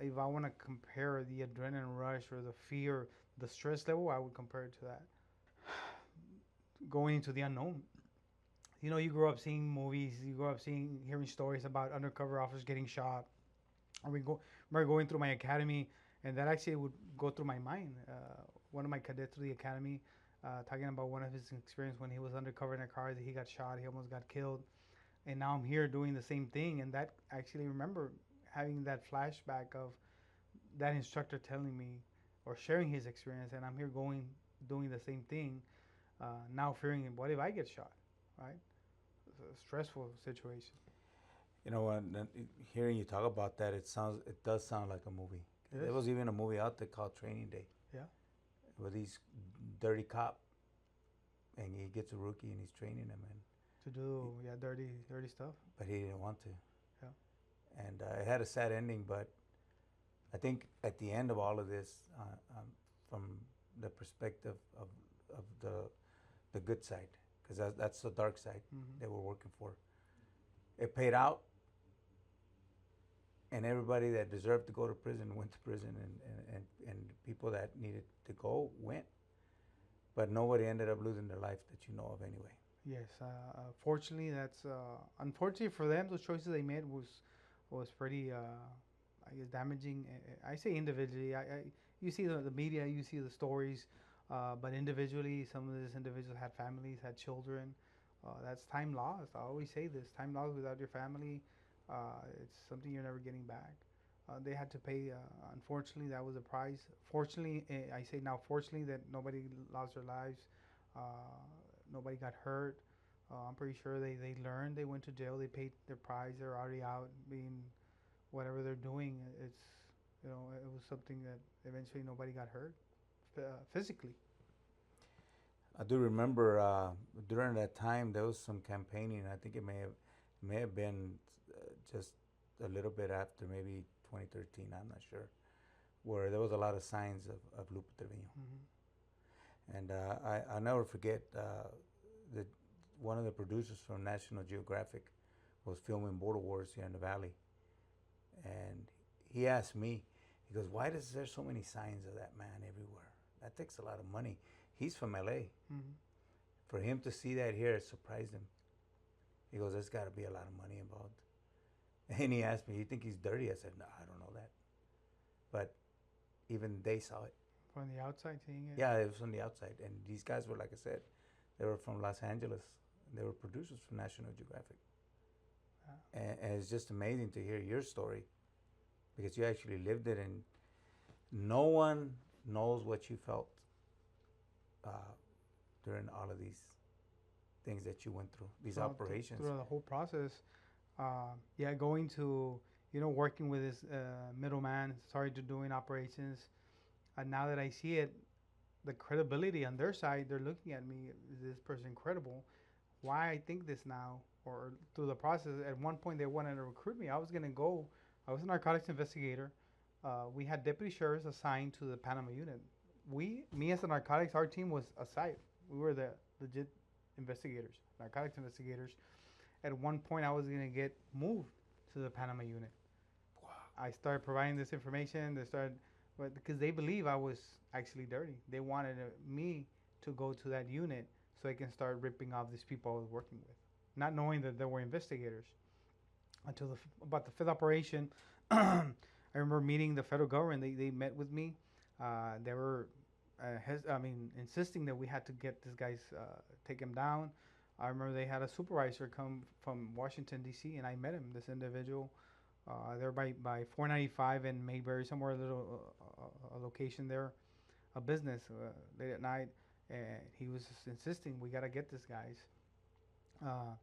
If I want to compare the adrenaline rush or the fear, the stress level, I would compare it to that. Going into the unknown. You grow up seeing movies, you grow up hearing stories about undercover officers getting shot. I remember going through my academy, and that actually would go through my mind. One of my cadets through the academy, talking about one of his experience when he was undercover in a car, that he got shot, he almost got killed, and now I'm here doing the same thing. And that actually remember having that flashback of that instructor telling me or sharing his experience, and I'm here doing the same thing. Now fearing, what if I get shot, right? It's a stressful situation.
Hearing you talk about that, it does sound like a movie.
Yes.
There was even a movie out there called Training Day.
Yeah.
With these dirty cop, and he gets a rookie and he's training him, and
to do dirty stuff.
but he didn't want to.
Yeah.
And it had a sad ending, but I think at the end of all of this, from the perspective of the good side, because that's the dark side they were working for. It paid out, and everybody that deserved to go to prison went to prison, and people that needed to go went. But nobody ended up losing their life that you know of anyway.
Yes. Fortunately, that's unfortunately for them. Those choices they made was pretty, I guess, damaging. I say individually. You see the media, you see the stories, but individually, some of these individuals had families, had children. That's time lost. I always say this: time lost without your family. It's something you're never getting back. They had to pay. Unfortunately, that was a price. Fortunately, I say now, fortunately, that nobody lost their lives. Nobody got hurt. I'm pretty sure they learned. They went to jail. They paid their price. They're already out. Being whatever they're doing, it was something that eventually nobody got hurt physically.
I do remember during that time there was some campaigning. I think it may have been just a little bit after, maybe 2013. I'm not sure, where there was a lot of signs of Lupe Trevino. And I'll never forget that one of the producers from National Geographic was filming Border Wars here in the Valley, and he asked me, he goes, "Why is there so many signs of that man everywhere? That takes a lot of money." He's from LA. For him to see that here, it surprised him. He goes, "There's got to be a lot of money involved." And he asked me, "You think he's dirty?" I said, "No, I don't know that." But even they saw it.
From the outside, seeing it.
Yeah, it was from the outside. And these guys were, like I said, they were from Los Angeles. They were producers from National Geographic. And it's just amazing to hear your story, because you actually lived it, and no one knows what you felt during all of these things that you went through, these operations.
Through the whole process, Yeah, going to, working with this middleman, started to doing operations. And now that I see it, the credibility on their side, they're looking at me, is this person credible? Why I think this now? Or through the process, at one point they wanted to recruit me. I was a narcotics investigator. We had deputy sheriffs assigned to the Panama Unit. Me as a narcotics, our team was assigned. We were the legit investigators, narcotics investigators. At one point, I was going to get moved to the Panama Unit. I started providing this information. But because they believe I was actually dirty. They wanted me to go to that unit so I can start ripping off these people I was working with, not knowing that they were investigators. Until about the fifth operation, I remember meeting the federal government. They met with me. They were, insisting that we had to get this guy's, take him down. I remember they had a supervisor come from Washington D.C. and I met him. This individual, there by 495 and Mayberry, somewhere a location there, a business late at night, and he was just insisting we gotta get this guys. Uh,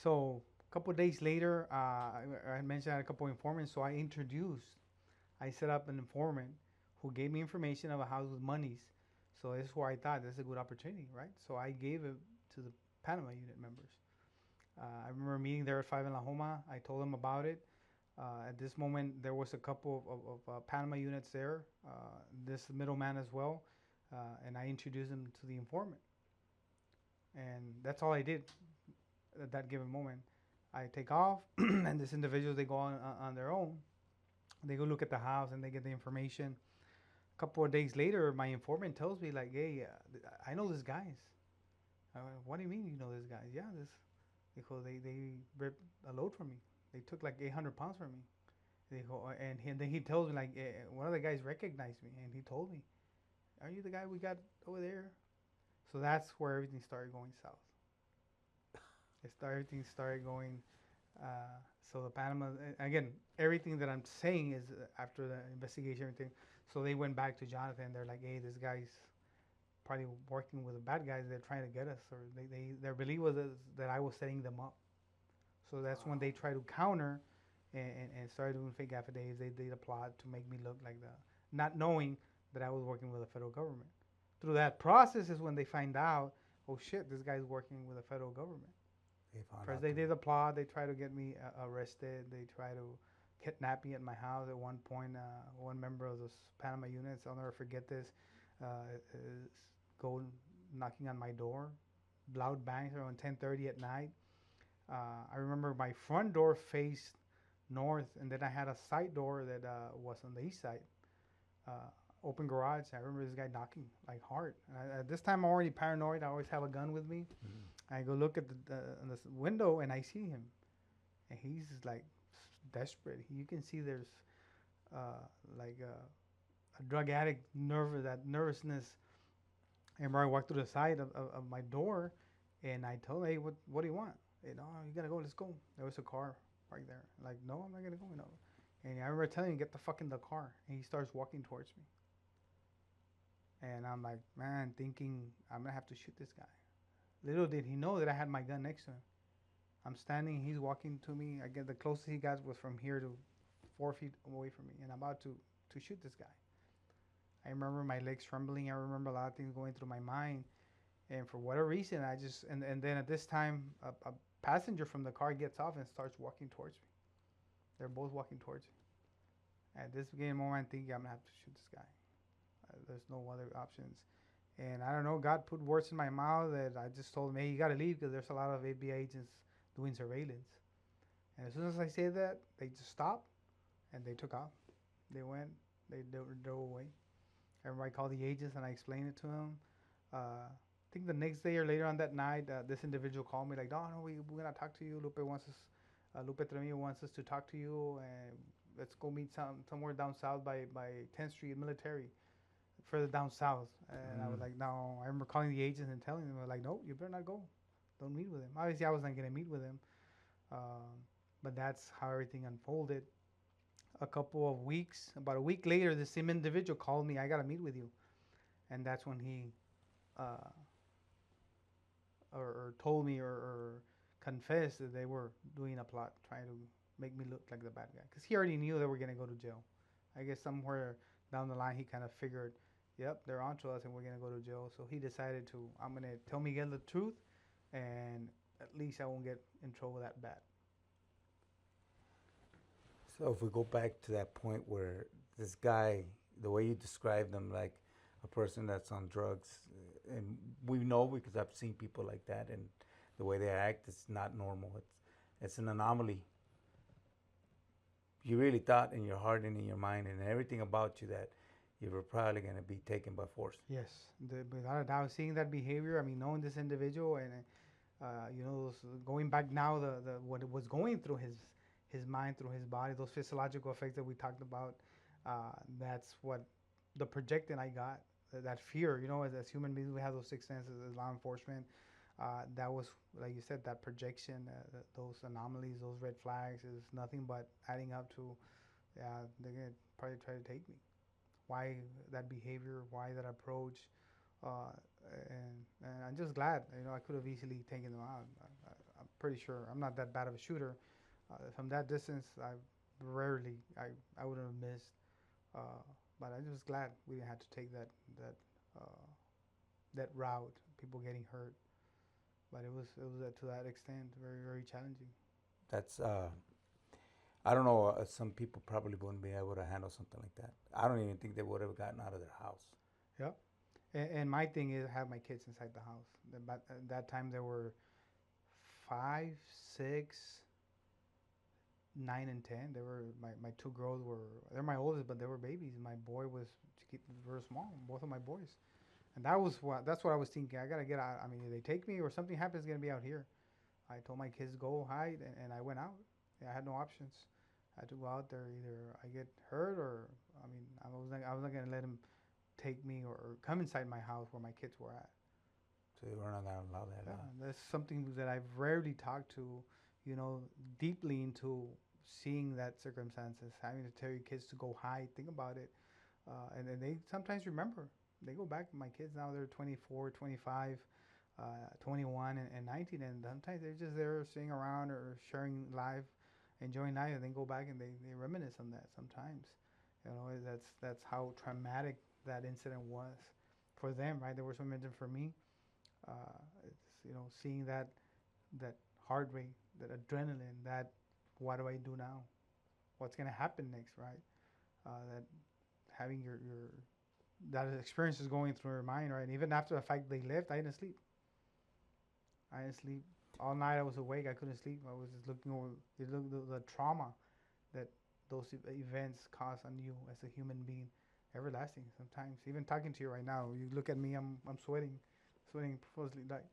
so a couple of days later, I mentioned I had a couple of informants, so I set up an informant who gave me information about how with monies. So this is where I thought this is a good opportunity, right? So I gave it to the Panama Unit members. I remember meeting there at 5 in La Homa. I told them about it. At this moment, there was a couple of Panama units there, this middleman as well, and I introduced them to the informant. And that's all I did at that given moment. I take off, and these individuals, they go on their own. They go look at the house, and they get the information. A couple of days later, my informant tells me, like, hey, I know these guys. What do you mean you know these guys? Yeah, because they ripped a load from me. They took like 800 pounds from me. And then he tells me, like, one of the guys recognized me, and he told me, "Are you the guy we got over there?" So that's where everything started going south. Everything started going. So the Panama, again, everything that I'm saying is after the investigation, everything. So they went back to Jonathan. They're like, "Hey, this guy's probably working with the bad guys. They're trying to get us." Or their belief was that I was setting them up. So that's when they try to counter and start doing fake affidavits. They did a plot to make me look like the, not knowing that I was working with the federal government. Through that process is when they find out, oh shit, this guy's working with the federal government. First they did a plot. They try to get me arrested. They try to kidnap me at my house. At one point, one member of those Panama units, I'll never forget this, is go knocking on my door, loud bangs around 10:30 at night. I remember my front door faced north, and then I had a side door that was on the east side. Uh, Open garage. I remember this guy knocking like hard. At this time, I'm already paranoid. I always have a gun with me. I go look at on the window, and I see him, and he's like desperate. You can see there's like a drug addict that nervousness. I remember I walked through the side of my door, and I told him, "Hey, what do you want?" And, "Oh, you gotta go. Let's go." There was a car right there. Like, "No, I'm not gonna go." No. And I remember telling him, "Get the fuck in the car." And he starts walking towards me. And I'm like, man, thinking I'm gonna have to shoot this guy. Little did he know that I had my gun next to him. I'm standing, he's walking to me. I get the closest he got was from here to 4 feet away from me, and I'm about to shoot this guy. I remember my legs trembling. I remember a lot of things going through my mind, and for whatever reason, I just and then at this time, a passenger from the car gets off and starts walking towards me. They're both walking towards me. At this beginning moment, I'm thinking I'm gonna have to shoot this guy. There's no other options. And I don't know, God put words in my mouth that I just told him, hey, you got to leave because there's a lot of FBI agents doing surveillance. And as soon as I said that, they just stopped and they took off. They went, they drove away. I remember I called the agents and I explained it to them. I think the next day or later on that night, this individual called me like, no, we're going to talk to you. Lupe Tremillo wants us to talk to you, and let's go meet somewhere down south by 10th Street Military, further down south. And I was like, no. I remember calling the agents and telling them, like, no, you better not go. Don't meet with him. Obviously, I was not going to meet with him. But that's how everything unfolded. About a week later, the same individual called me, I got to meet with you. And that's when he, or told me, or confessed that they were doing a plot, trying to make me look like the bad guy. Because he already knew they were gonna go to jail. I guess somewhere down the line he kind of figured, yep, they're onto us and we're gonna go to jail. So he decided to, I'm gonna tell Miguel the truth, and at least I won't get in trouble that bad.
So if we go back to that point where this guy, the way you described him, like a person that's on drugs, and we know because I've seen people like that, and the way they act is not normal. It's an anomaly. You really thought in your heart and in your mind and everything about you that you were probably going to be taken by force.
Yes, without a doubt, seeing that behavior, I mean, knowing this individual, and going back now, the what it was going through his mind, through his body, those physiological effects that we talked about, that's what the projecting I got, that fear, as human beings, we have those sixth senses as law enforcement. That was, like you said, that projection, those anomalies, those red flags is nothing but adding up to, they're going to probably try to take me. Why that behavior? Why that approach? Uh, and I'm just glad, I could have easily taken them out. I'm pretty sure I'm not that bad of a shooter. From that distance, I would have missed. Uh, but I'm just glad we didn't have to take uh, that route. People getting hurt, but it was to that extent very very challenging.
That's, I don't know, some people probably wouldn't be able to handle something like that. I don't even think they would have gotten out of their house.
Yep. And my thing is, I have my kids inside the house. But at that time, there were 5, 6, 9, and 10. They were my two girls they're my oldest, but they were babies. My boy was very small. Both of my boys, and that's what I was thinking. I gotta get out. I mean, if they take me or something happens, it's gonna be out here. I told my kids go hide, and I went out. I had no options. I had to go out there. Either I get hurt, or I mean, I was not gonna let them take me or come inside my house where my kids were at.
So they were not going to allow that.
Yeah, that's something that I've rarely talked to, deeply into seeing that circumstances, having to tell your kids to go hide. Think about it. And then they sometimes remember. They go back. My kids now, they're 24, 25, 21, and 19. And sometimes they're just there sitting around or sharing live, enjoying life, and then go back and they reminisce on that sometimes. That's how traumatic that incident was for them, right? There was some incident for me. It's seeing that heart rate, that adrenaline, that what do I do now? What's gonna happen next, right? That having your that experience is going through your mind, right? And even after the fact they left, I didn't sleep. I didn't sleep all night. I was awake. I couldn't sleep. I was just looking over the trauma that those events cause on you as a human being, everlasting. Sometimes, even talking to you right now, you look at me. I'm sweating profusely. Like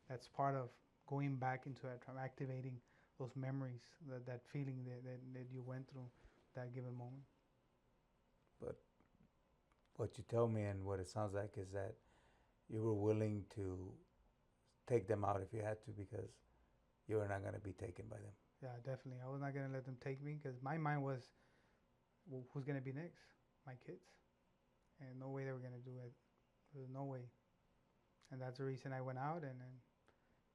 that's part of going back into that trauma, activating those memories, that feeling that you went through that given moment.
But what you tell me and what it sounds like is that you were willing to take them out if you had to because you were not going to be taken by them.
Yeah, definitely. I was not gonna let them take me because my mind was, well, who's gonna be next? My kids, and no way they were gonna do it. There's no way, and that's the reason I went out. And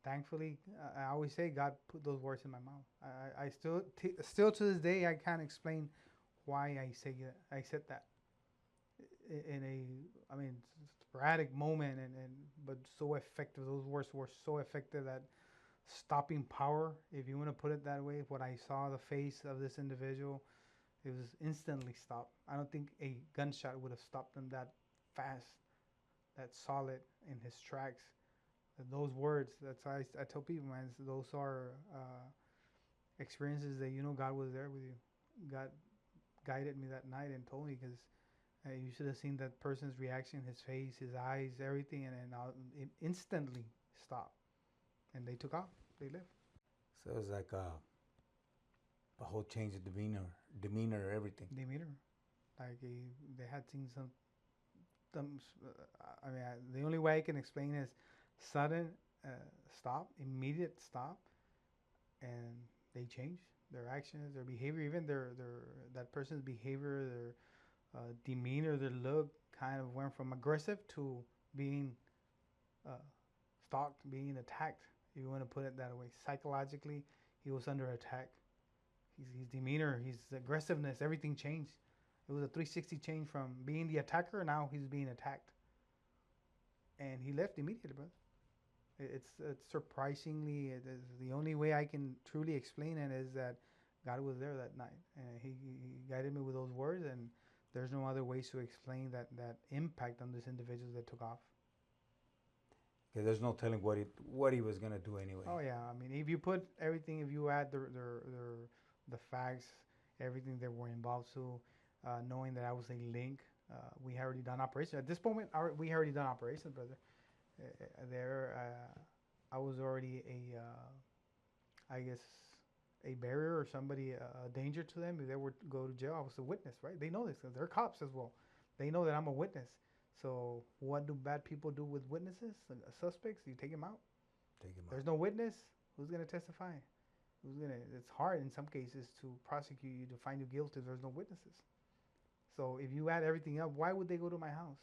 thankfully, I always say God put those words in my mouth. I still to this day I can't explain why I said that in a, I mean, sporadic moment, and but so effective. Those words were so effective that stopping power, if you want to put it that way, what I saw the face of this individual, it was instantly stopped. I don't think a gunshot would have stopped him that fast, that solid in his tracks. Those words, that's why I tell people, man, those are experiences that God was there with you. God guided me that night and told me, because you should have seen that person's reaction, his face, his eyes, everything, and then it instantly stopped. And they took off. They left.
So it was like a whole change of demeanor, everything.
Demeanor, like they had seen some. I mean, the only way I can explain is sudden stop, immediate stop, and they changed their actions, their behavior, even their that person's behavior, their demeanor, their look, kind of went from aggressive to being uh, stalked, being attacked. You want to put it that way. Psychologically, he was under attack. His demeanor, his aggressiveness, everything changed. It was a 360 change from being the attacker. Now he's being attacked, and he left immediately, brother. It's surprisingly, it is the only way I can truly explain it is that God was there that night, and he guided me with those words, and there's no other ways to explain that impact on this individual that took off.
Okay, there's no telling what he was gonna do anyway.
Oh yeah, I mean, if you put everything, if you add the facts, everything that were involved to, knowing that I was a link, we had already done operation. At this moment, we had already done operations, brother. There, I was already I guess, a barrier or somebody, a danger to them. If they were to go to jail, I was a witness, right? They know this because they're cops as well. They know that I'm a witness. So what do bad people do with witnesses, suspects? You take them out.
Take him
There's
out.
no witness. Who's gonna testify? Who's gonna? It's hard in some cases to prosecute you to find you guilty if there's no witnesses. So if you add everything up, why would they go to my house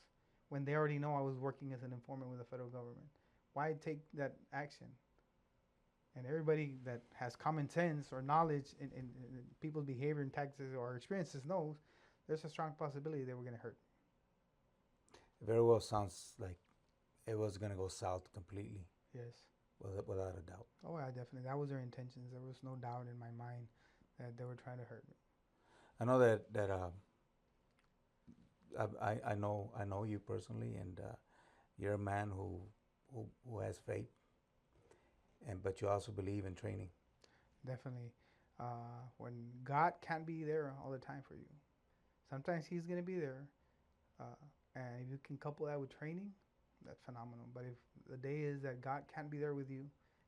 when they already know I was working as an informant with the federal government? Why take that action? And everybody that has common sense or knowledge in people's behavior and tactics or experiences knows there's a strong possibility they were gonna hurt.
It very well sounds like it was gonna go south completely,
Yes.
without a doubt.
Oh, yeah, definitely. That was their intentions. There was no doubt in my mind that they were trying to hurt me.
I know that I know you personally, and you're a man who has faith, and but you also believe in training.
Definitely. When God can't be there all the time for you, sometimes He's going to be there. Uh, and if you can couple that with training, that's phenomenal. But if the day is that God can't be there with you,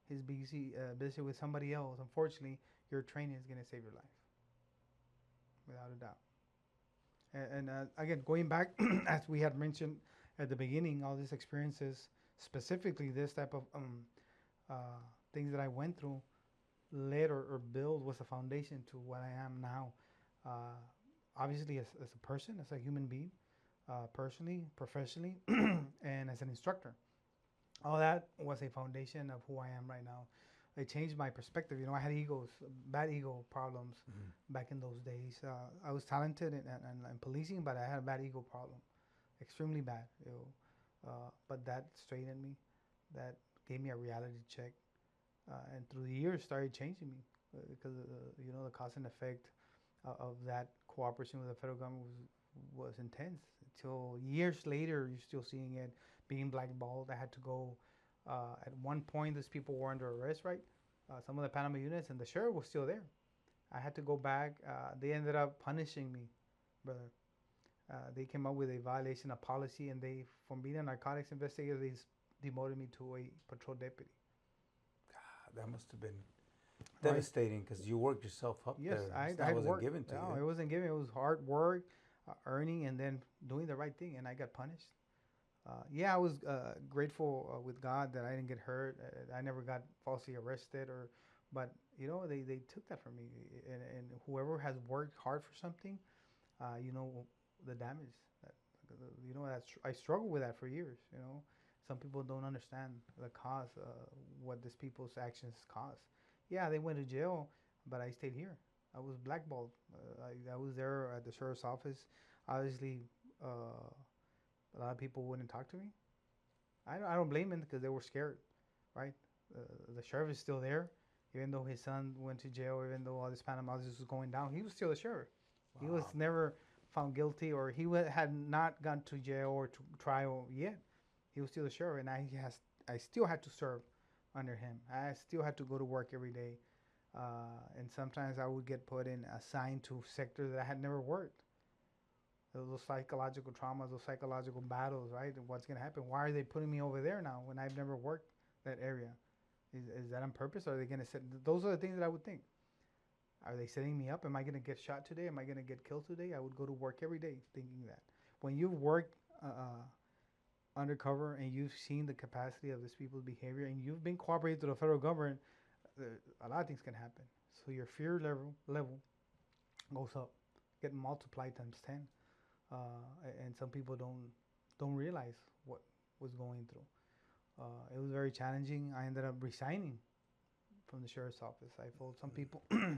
He's busy with somebody else, unfortunately, your training is going to save your life, without a doubt. And again, going back, as we had mentioned at the beginning, all these experiences, specifically this type of uh, things that I went through, led or build was a foundation to what I am now. Uh, Obviously, as a person, as a human being, personally, professionally, and as an instructor. All that was a foundation of who I am right now. It changed my perspective. I had bad ego problems back in those days. I was talented in policing, but I had a bad ego problem, extremely bad. But that straightened me. That gave me a reality check, and through the years started changing me because the cause and effect of that cooperation with the federal government was intense. Until years later, you're still seeing it being blackballed. I had to go. At one point, these people were under arrest, right? Some of the Panama units, and the sheriff was still there. I had to go back. They ended up punishing me, brother. They came up with a violation of policy, and from being a narcotics investigator, they demoted me to a patrol deputy.
That must have been
Right?
devastating because you worked yourself up
Yes,
there.
I
That
had
wasn't
work.
given to
No,
you.
it wasn't given. It was hard work, earning, and then doing the right thing, and I got punished. Yeah, I was grateful with God that I didn't get hurt. I never got falsely arrested, but they took that from me. And whoever has worked hard for something, the damage. That, I struggled with that for years. Some people don't understand the cause, what these people's actions cause. Yeah, they went to jail, but I stayed here. I was blackballed. I was there at the sheriff's office. Obviously, a lot of people wouldn't talk to me. I don't blame them because they were scared, right? The sheriff is still there, even though his son went to jail, even though all this Panama was going down. He was still the sheriff. He was
Wow.
never found guilty, or had not gone to jail or to trial yet. He was still the sheriff, and I still had to serve under him. I still had to go to work every day, and sometimes I would get assigned to sectors that I had never worked. Those psychological traumas, those psychological battles, right? What's gonna happen? Why are they putting me over there now when I've never worked that area? Is that on purpose? Or are they gonna set? Those are the things that I would think. Are they setting me up? Am I gonna get shot today? Am I gonna get killed today? I would go to work every day thinking that. When you've worked undercover and you've seen the capacity of these people's behavior and you've been cooperating to the federal government, a lot of things can happen. So your fear level goes up, get multiplied times 10. And some people don't realize what was going through. It was very challenging. I ended up resigning from the sheriff's office. I told some people, I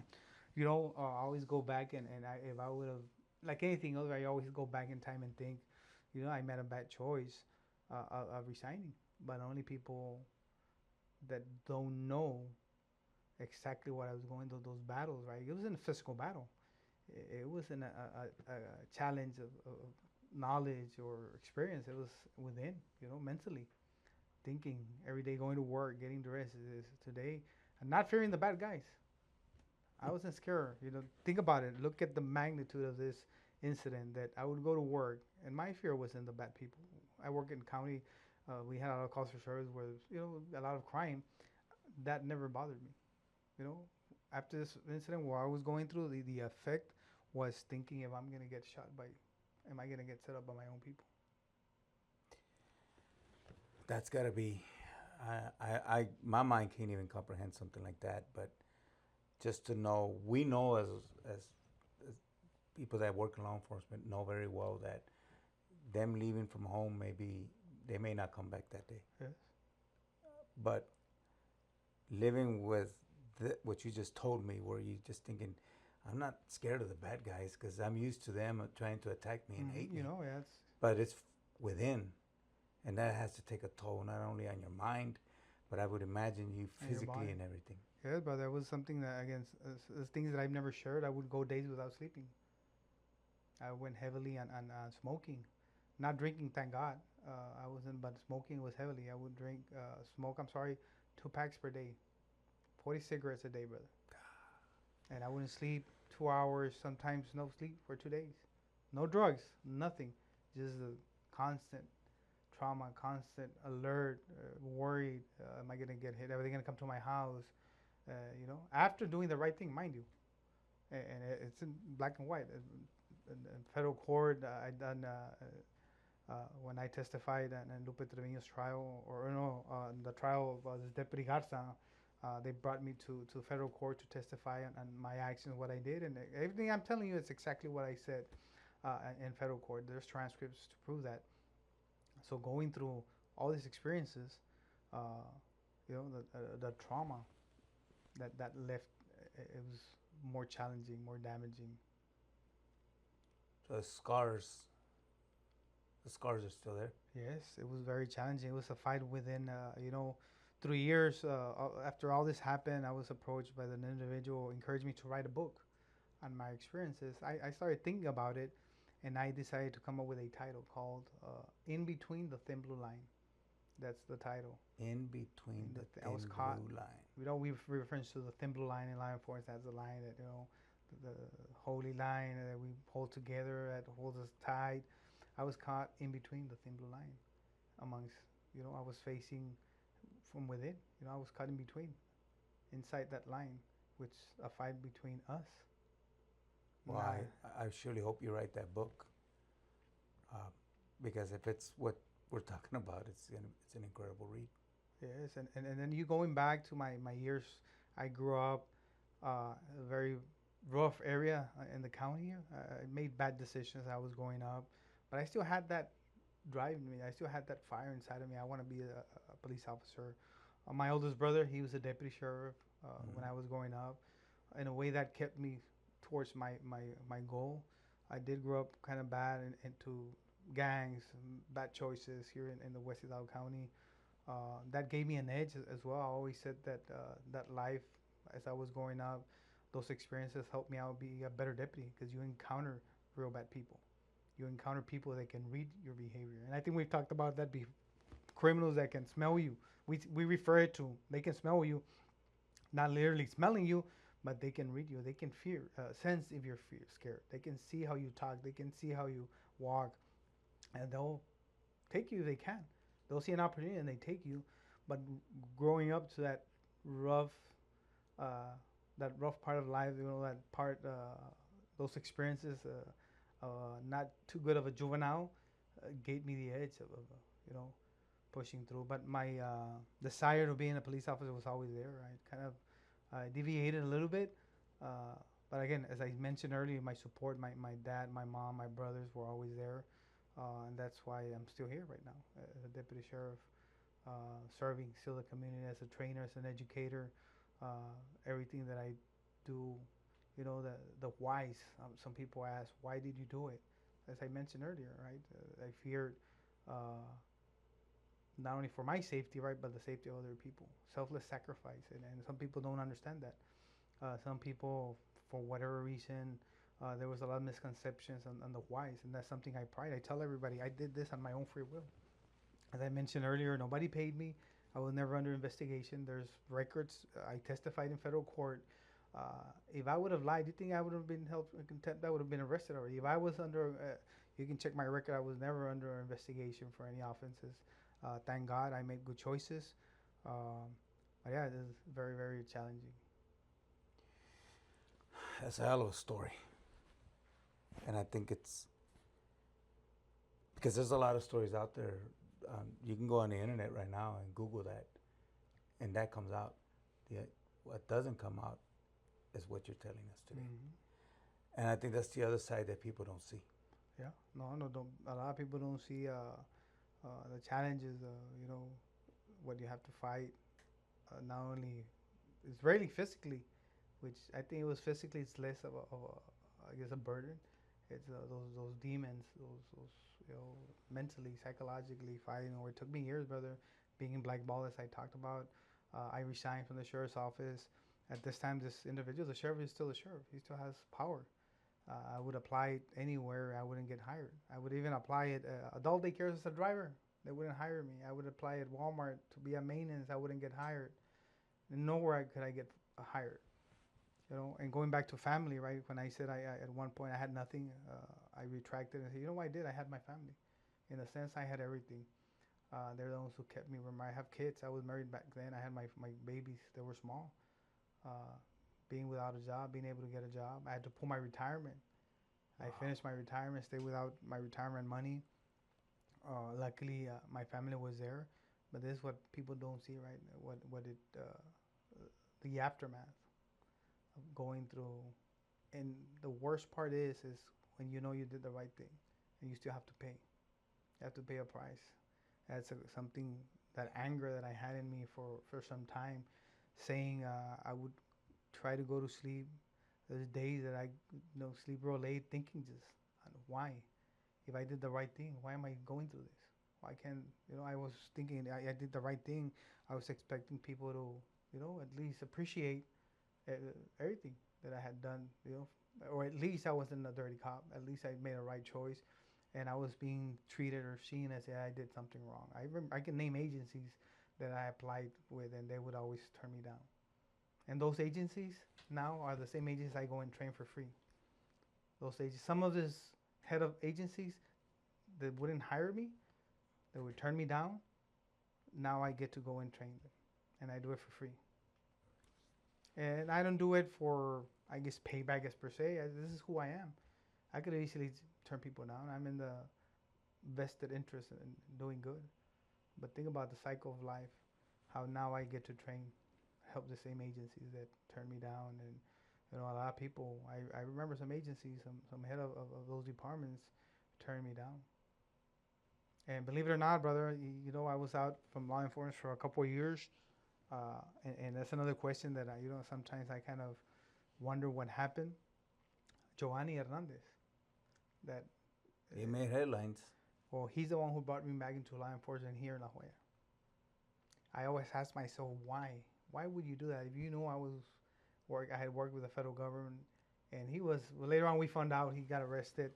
always go back and if I would have, like anything else, I always go back in time and think, I made a bad choice of resigning. But only people that don't know exactly what I was going through those battles, right? It wasn't a physical battle. It wasn't a challenge of knowledge or experience. It was within, mentally thinking every day, going to work, getting dressed. Is today, and not fearing the bad guys. I wasn't scared. Think about it. Look at the magnitude of this incident. That I would go to work, and my fear wasn't the bad people. I work in county. We had a lot of calls for service where a lot of crime. That never bothered me. You know, After this incident, where I was going through, the effect was thinking, if I'm gonna get shot by, am I gonna get set up by my own people?
That's got to be. My mind can't even comprehend something like that. But just to know, we know as people that work in law enforcement know very well that them leaving from home, maybe they may not come back that day.
Yes.
But living with what you just told me, where you just thinking, I'm not scared of the bad guys because I'm used to them trying to attack me and hate me.
Yeah,
But it's within, and that has to take a toll not only on your mind, but I would imagine you physically and everything.
Yeah, but that was something that, again, as things that I've never shared. I would go days without sleeping. I went heavily on smoking, not drinking. Thank God, I wasn't. But smoking was heavily. I would smoke. I'm sorry, 2 packs per day, 40 cigarettes a day, brother. And I wouldn't sleep 2 hours. Sometimes no sleep for 2 days. No drugs, nothing. Just the constant trauma, constant alert, worried. Am I gonna get hit? Are they gonna come to my house? After doing the right thing, mind you, and it's in black and white. In federal court, I done when I testified in Lupe Trevino's trial, or no, the trial of this Deputy Garza. They brought me to federal court to testify on my actions, what I did, and everything I'm telling you is exactly what I said in federal court. There's transcripts to prove that. So going through all these experiences, the trauma that left, it was more challenging, more damaging.
So the scars are still there.
Yes, it was very challenging. It was a fight within, 3 years after all this happened. I was approached by an individual, encouraged me to write a book on my experiences. I started thinking about it, and I decided to come up with a title called "In Between the Thin Blue Line." That's the title.
In between the
I was caught.
blue line.
We reference to the thin blue line in law enforcement as the line that the holy line that we hold together, that holds us tied. I was caught in between the thin blue line, amongst I was facing from within. I was caught in between, inside that line, which a fight between us.
Well, I surely hope you write that book, because if it's what we're talking about, it's an incredible read.
Yes, and then you going back to my years, I grew up a very rough area in the county here. I made bad decisions. I was growing up, but I still had that drive in me. I still had that fire inside of me. I want to be a police officer. My oldest brother, he was a deputy sheriff when I was growing up. In a way, that kept me towards my goal. I did grow up kind of bad into gangs, bad choices here in the West Hidalgo County. That gave me an edge as well. I always said that that life, as I was growing up, those experiences helped me out be a better deputy, because you encounter real bad people. You encounter people that can read your behavior, and I think we've talked about that. Criminals that can smell you. We refer it to, they can smell you, not literally smelling you, but they can read you. They can sense if you're scared. They can see how you talk. They can see how you walk, and they'll take you if they can. They'll see an opportunity and they take you. But growing up to rough, that rough part of life, that part, those experiences, not too good of a juvenile, gave me the edge of pushing through. But my desire to being a police officer was always there. I kind of deviated a little bit. But again, as I mentioned earlier, my support, my dad, my mom, my brothers were always there. And that's why I'm still here right now as a deputy sheriff. serving still the community as a trainer, as an educator. Everything that I do, the whys. Some people ask, why did you do it? As I mentioned earlier, right? I feared uh, not only for my safety, right, but the safety of other people. Selfless sacrifice, and some people don't understand that. Some people, for whatever reason, there was a lot of misconceptions on the whys, and that's something I pride. I tell everybody I did this on my own free will. As I mentioned earlier, nobody paid me. I was never under investigation. There's records. I testified in federal court. If I would have lied, do you think I would have been held in contempt? I would have been arrested already. If I was under, you can check my record. I was never under investigation for any offenses. Thank God I made good choices. Um, but yeah, it is very, very challenging.
That's a hell of a story. And I think it's because there's a lot of stories out there. You can go on the internet right now and Google that, and that comes out. The, what doesn't come out is what you're telling us today. And I think that's the other side that people don't see.
Yeah, no, don't. A lot of people don't see the challenges. What you have to fight. Not only, it's rarely physically, which I think it was physically. It's less I guess, a burden. It's those demons, those mentally, psychologically fighting. Or it took me years, brother, being in blackball, as I talked about. I resigned from the sheriff's office. At this time, this individual, the sheriff, is still the sheriff. He still has power. I would apply it anywhere. I wouldn't get hired. I would even apply it adult daycare as a driver. They wouldn't hire me. I would apply at Walmart to be a maintenance. I wouldn't get hired. And nowhere could I get hired. And going back to family, right? When I said I at one point I had nothing, I retracted and said, you know what I did? I had my family. In a sense, I had everything. They're the ones who kept me. When I have kids, I was married back then. I had my babies. They were small. Uh, Being without a job, being able to get a job, I had to pull my retirement. I finished my retirement, stayed without my retirement money. Luckily, my family was there, but this is what people don't see, right? The aftermath of going through, and the worst part is when you know you did the right thing, and you still have to pay. You have to pay a price. That's something, that anger that I had in me for some time, saying I would try to go to sleep. There's days that I sleep real late, thinking just why, if I did the right thing, why am I going through this? Why can't I was thinking I did the right thing. I was expecting people to at least appreciate uh, everything that I had done. Or at least I wasn't a dirty cop. At least I made a right choice, and I was being treated or seen as I did something wrong. I can name agencies that I applied with, and they would always turn me down. And those agencies now are the same agencies I go and train for free. Those agencies, some of this head of agencies that wouldn't hire me, that would turn me down, now I get to go and train them, and I do it for free. And I don't do it for, I guess, payback as per se. This is who I am. I could easily turn people down. I'm in the vested interest in doing good. But think about the cycle of life, how now I get to train, help the same agencies that turned me down. And a lot of people, I remember some agencies, some head of those departments turned me down. And believe it or not, brother, I was out from law enforcement for a couple of years. And that's another question that sometimes I kind of wonder what happened. Giovanni Hernandez, that
He made headlines.
well, he's the one who brought me back into law enforcement here in La Jolla. I always ask myself, why? Why would you do that? If you know I had worked with the federal government, and he was. Well, later on, we found out he got arrested.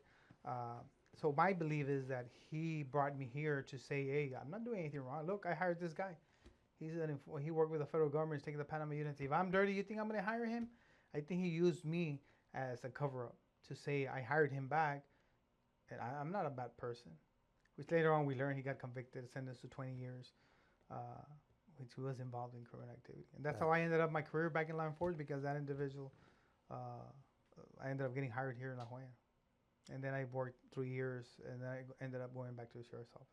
So my belief is that he brought me here to say, hey, I'm not doing anything wrong. Look, I hired this guy. He worked with the federal government, taking the Panama Unit. If I'm dirty, you think I'm gonna hire him? I think he used me as a cover-up to say I hired him back, and I'm not a bad person. Which later on we learned he got convicted, sentenced to 20 years, uh, which he was involved in criminal activity. And that's how I ended up my career back in law enforcement, because that individual, I ended up getting hired here in La Jolla. And then I worked 3 years, and then I ended up going back to the sheriff's office.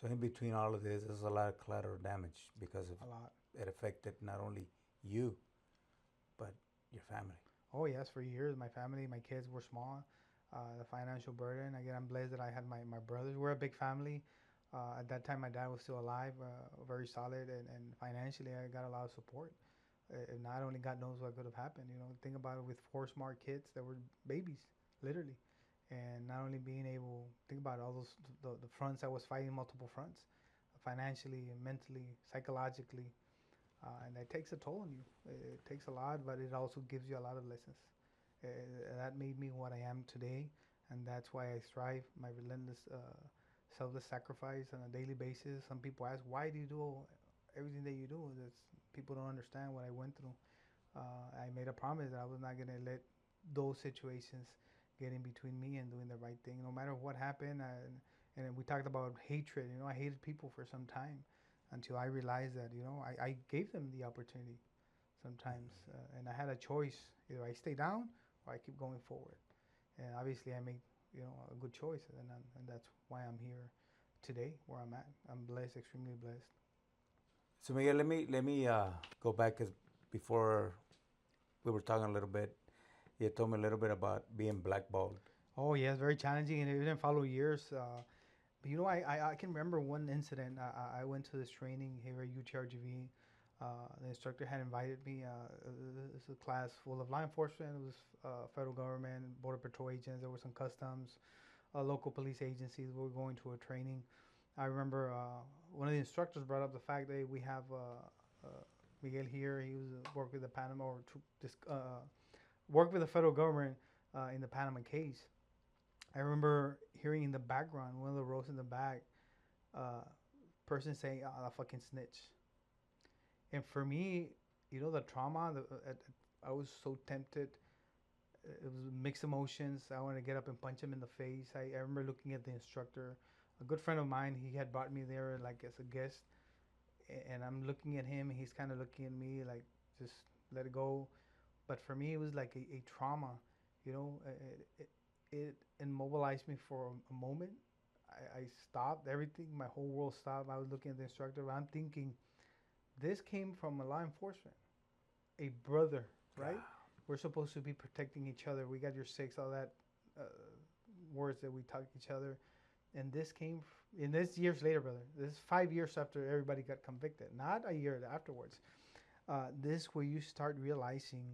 So in between all of this, there's a lot of collateral damage because of
A lot.
it affected not only you, but your family.
Oh yes, for years, my family, my kids were small. The financial burden. Again, I'm blessed that I had my brothers. We're a big family. At that time, my dad was still alive, very solid, and financially, I got a lot of support. And not only God knows what could have happened. Think about it with four smart kids that were babies, literally, and not only being able, think about all those the fronts I was fighting, multiple fronts, financially, mentally, psychologically, and that takes a toll on you. It takes a lot, but it also gives you a lot of lessons. Uh, that made me what I am today, and that's why I strive. My relentless, selfless sacrifice on a daily basis. Some people ask, why do you do everything that you do? That's, people don't understand what I went through. I made a promise that I was not gonna let those situations get in between me and doing the right thing, no matter what happened. And then we talked about hatred. I hated people for some time until I realized that I gave them the opportunity sometimes, and I had a choice: either I stay down or I keep going forward. And obviously, I made a good choice, and that's why I'm here today, where I'm at. I'm blessed, extremely blessed.
So Miguel, let me go back because before we were talking a little bit. You told me a little bit about being blackballed.
Oh yeah, it's very challenging, and it didn't follow years. But I can remember one incident. I went to this training here at UTRGV. The instructor had invited me. It's a class full of law enforcement. It was federal government, border patrol agents. There were some customs, local police agencies. We were going to a training. I remember one of the instructors brought up the fact that we have Miguel here. He was worked with the Panama or worked with the federal government in the Panama case. I remember hearing in the background, one of the rows in the back, uh, person saying, "Oh, that fucking snitch." And for me, the trauma, I was so tempted. It was mixed emotions. I wanted to get up and punch him in the face. I remember looking at the instructor, a good friend of mine. He had brought me there like as a guest, and I'm looking at him. And he's kind of looking at me like, just let it go. But for me, it was like a trauma. It immobilized me for a moment. I stopped everything. My whole world stopped. I was looking at the instructor. I'm thinking, this came from a law enforcement, a brother, right? We're supposed to be protecting each other. We got your six, all that uh, words that we talk to each other. And this and this years later, brother. This is 5 years after everybody got convicted, not a year afterwards. This where you start realizing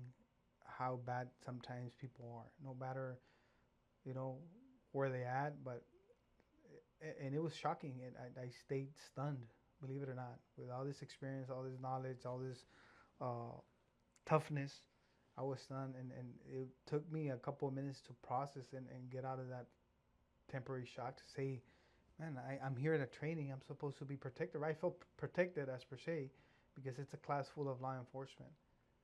how bad sometimes people are, no matter you know where they at. But and it was shocking, and I stayed stunned, believe it or not, with all this experience, all this knowledge, all this uh, toughness. I was stunned, and it took me a couple of minutes to process and get out of that temporary shock to say, man, I'm here at a training. I'm supposed to be protected. I felt protected as per se because it's a class full of law enforcement.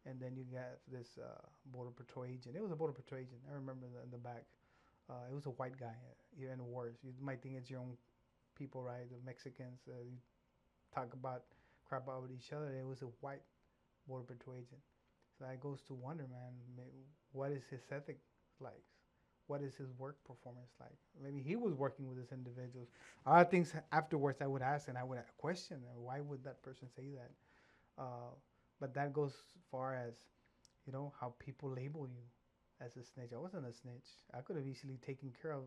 And then you get this border patrol agent. It was a border patrol agent. I remember in the back. It was a white guy, even worse. You might think it's your own people, right? The Mexicans. You talk about crap about each other. It was a white border patrol agent. So that goes to wonder, man, what is his ethic like? What is his work performance like? Maybe he was working with these individuals. Other things afterwards I would ask and I would question, why would that person say that? But that goes far as, how people label you as a snitch. I wasn't a snitch. I could have easily taken care of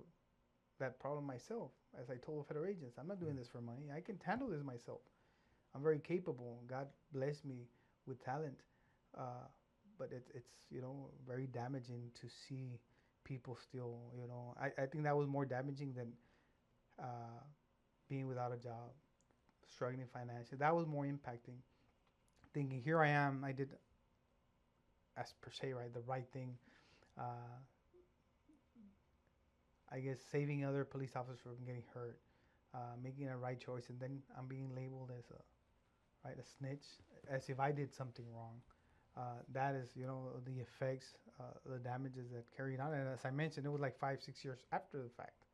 that problem myself. As I told the federal agents, I'm not doing this for money. I can handle this myself. I'm very capable. God blessed me with talent. Uh, but it's very damaging to see people still. I think that was more damaging than uh, being without a job, struggling financially. That was more impacting. Thinking, here I am. I did, as per se, right, the right thing. Uh, I guess saving other police officers from getting hurt, making a right choice, and then I'm being labeled as a snitch, as if I did something wrong. That is, the effects, the damages that carried on. And as I mentioned, it was like 5, 6 years after the fact,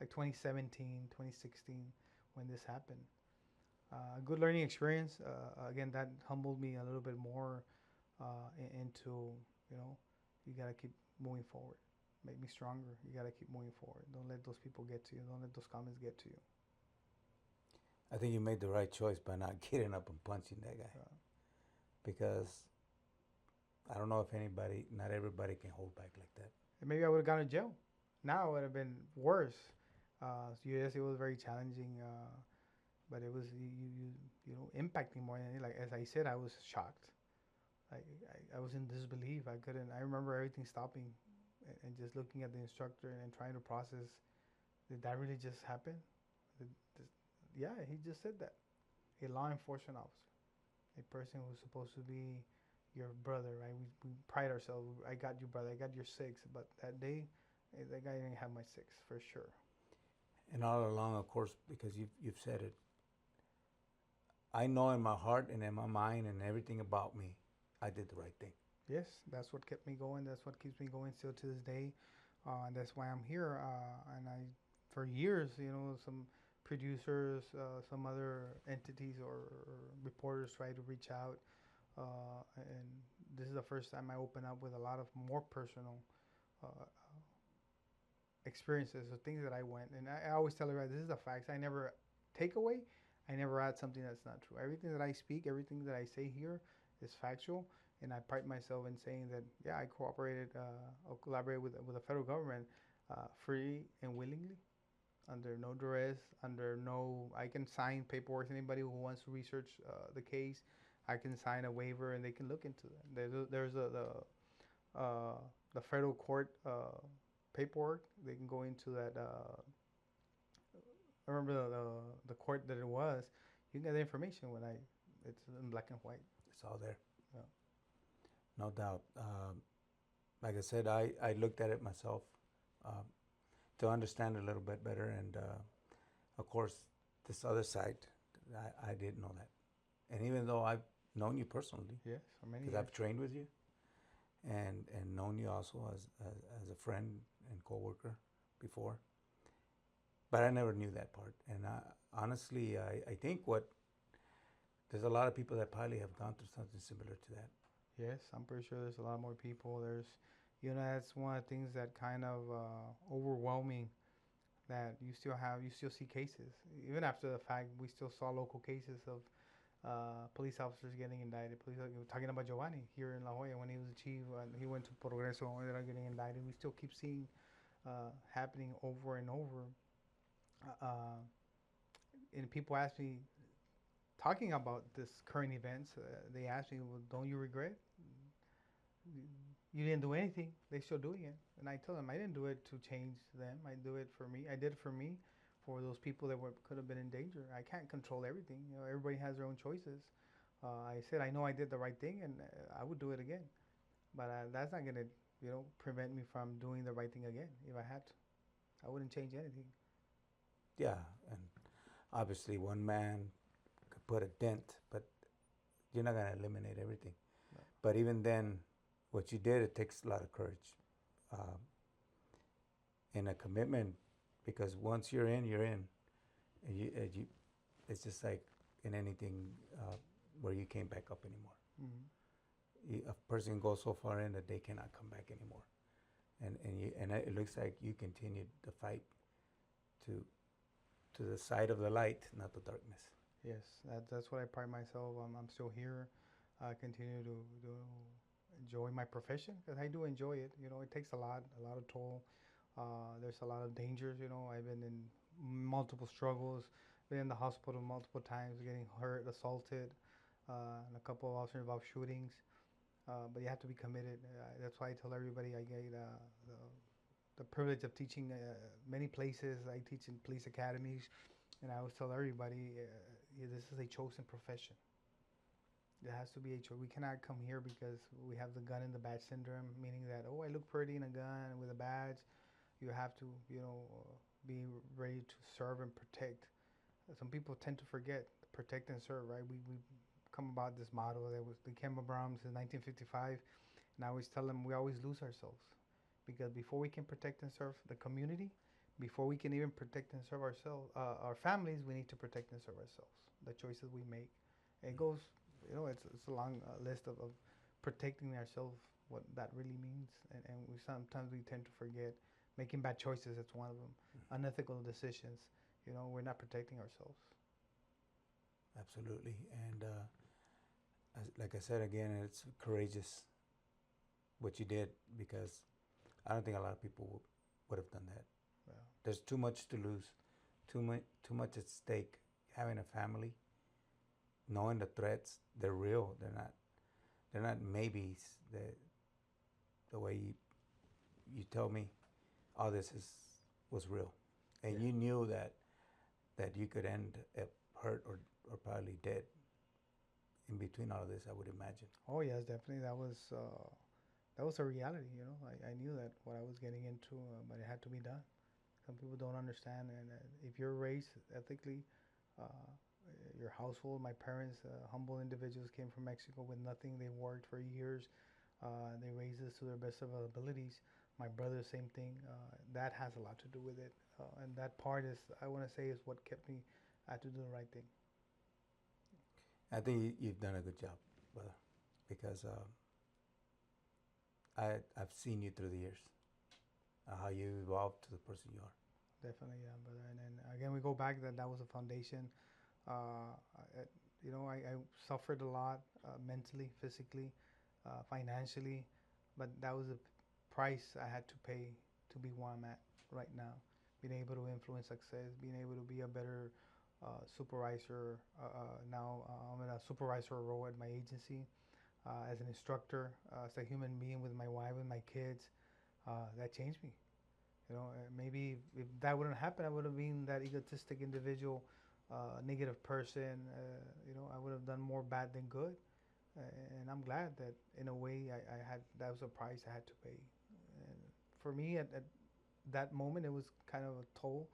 like 2017, 2016, when this happened. A good learning experience. Again, that humbled me a little bit more into, you got to keep moving forward. Make me stronger. You got to keep moving forward. Don't let those people get to you. Don't let those comments get to you.
I think you made the right choice by not getting up and punching that guy. Because I don't know if not everybody can hold back like that.
And maybe I would have gone to jail. Now it would have been worse. So yes, it was very challenging. but it was impacting more than anything. Like as I said, I was shocked. I was in disbelief. I couldn't. I remember everything stopping, and just looking at the instructor and trying to process. Did that really just happen? Did, did, yeah, he just said that. A law enforcement officer, a person who's supposed to be your brother, right? We pride ourselves. I got you, brother. I got your six. But that day, that guy didn't have my six for sure.
And all along, of course, because you've said it, I know in my heart and in my mind and everything about me, I did the right thing.
Yes, that's what kept me going. That's what keeps me going still to this day. And that's why I'm here. And I, for years, some producers, some other entities or reporters try to reach out. And this is the first time I open up with a lot of more personal uh, experiences or things that I went. And I always tell everybody, this is the facts. I never take away. I never add something that's not true. Everything that I speak, everything that I say here is factual. And I pride myself in saying that, yeah, I cooperated or collaborated with the federal government free and willingly, under no duress, under no, I can sign paperwork. Anybody who wants to research the case, I can sign a waiver and they can look into that. There's the federal court paperwork. They can go into that. I remember the court that it was. You can get the information when it's in black and white.
It's all there.
Yeah.
No doubt. Like I said, I looked at it myself to understand a little bit better. And of course, this other side, I didn't know that. And even though I've known you personally,
yes, for many
because
years.
I've trained with you and known you also as a friend and coworker before, but I never knew that part. And honestly, I think there's a lot of people that probably have gone through something similar to that.
Yes, I'm pretty sure there's a lot more people. That's one of the things that kind of overwhelming, that you still see cases. Even after the fact, we still saw local cases of police officers getting indicted. Talking about Giovanni here in La Jolla when he was a chief, and he went to Progreso and ended up getting indicted. We still keep seeing happening over and over. Uh, and people ask me, talking about this current events, they ask me, well, don't you regret? You didn't do anything. They still doing it. And I tell them, I didn't do it to change them. I do it for me. I did it for me, for those people that could have been in danger. I can't control everything. Everybody has their own choices. I said, I know I did the right thing, and I would do it again. But that's not gonna, prevent me from doing the right thing again. If I had to, I wouldn't change anything.
Yeah, and obviously one man could put a dent, but you're not gonna eliminate everything.
No.
But even then, what you did, it takes a lot of courage uh, and a commitment, because once you're in, you're in. It's just like in anything where you can't back up anymore.
Mm-hmm.
A person goes so far in that they cannot come back anymore, and it looks like you continued the fight to the side of the light, not the darkness.
Yes, that's what I pride myself. I'm still here. I continue to enjoy my profession, because I do enjoy it. It takes a lot of toll. There's a lot of dangers. I've been in multiple struggles, been in the hospital multiple times, getting hurt, assaulted, and a couple of also involved shootings. But you have to be committed. That's why I tell everybody I get the privilege of teaching many places. I teach in police academies, and I always tell everybody this is a chosen profession. It has to be a choice. We cannot come here because we have the gun and the badge syndrome, meaning that, oh, I look pretty in a gun with a badge. You have to, be ready to serve and protect. Some people tend to forget protect and serve, right? We come about this motto that was the Kemba Brahms in 1955, and I always tell them we always lose ourselves, because before we can protect and serve the community, before we can even protect and serve ourselves, our families, we need to protect and serve ourselves. The choices we make, it goes, it's a long list of protecting ourselves, what that really means, and sometimes we tend to forget making bad choices. That's one of them. Unethical decisions. We're not protecting ourselves.
Absolutely, and like I said again, it's courageous what you did, because I don't think a lot of people would have done that.
Yeah.
There's too much to lose, too much at stake. having a family, knowing the threats, they're real. They're not maybes. The way you tell me all this is was real, and
Yeah.
you knew that you could end up hurt or probably dead in between all of this. I would imagine.
Oh yes, definitely. That was a reality. You know, I knew that what I was getting into, but it had to be done. Some people don't understand, and if you're raised ethically, uh, your household, my parents, humble individuals, came from Mexico with nothing. They worked for years. They raised us to their best of our abilities. My brother, same thing. That has a lot to do with it, and that part is, I want to say, is what kept me. I had to do the right thing.
I think you've done a good job, brother, because I've seen you through the years, how you evolved to the person you are.
Definitely, yeah, brother. And then again, we go back that was a foundation. Uh, I, I suffered a lot, mentally, physically, financially, but that was a price I had to pay to be where I'm at right now. Being able to influence success, being able to be a better supervisor. Now I'm in a supervisor role at my agency, as an instructor, as a human being with my wife and my kids. That changed me. Maybe if that wouldn't happen, I would have been that egotistic individual, negative person. I would have done more bad than good. Uh, and I'm glad that in a way I had that was a price I had to pay. And for me, at that moment, it was kind of a toll,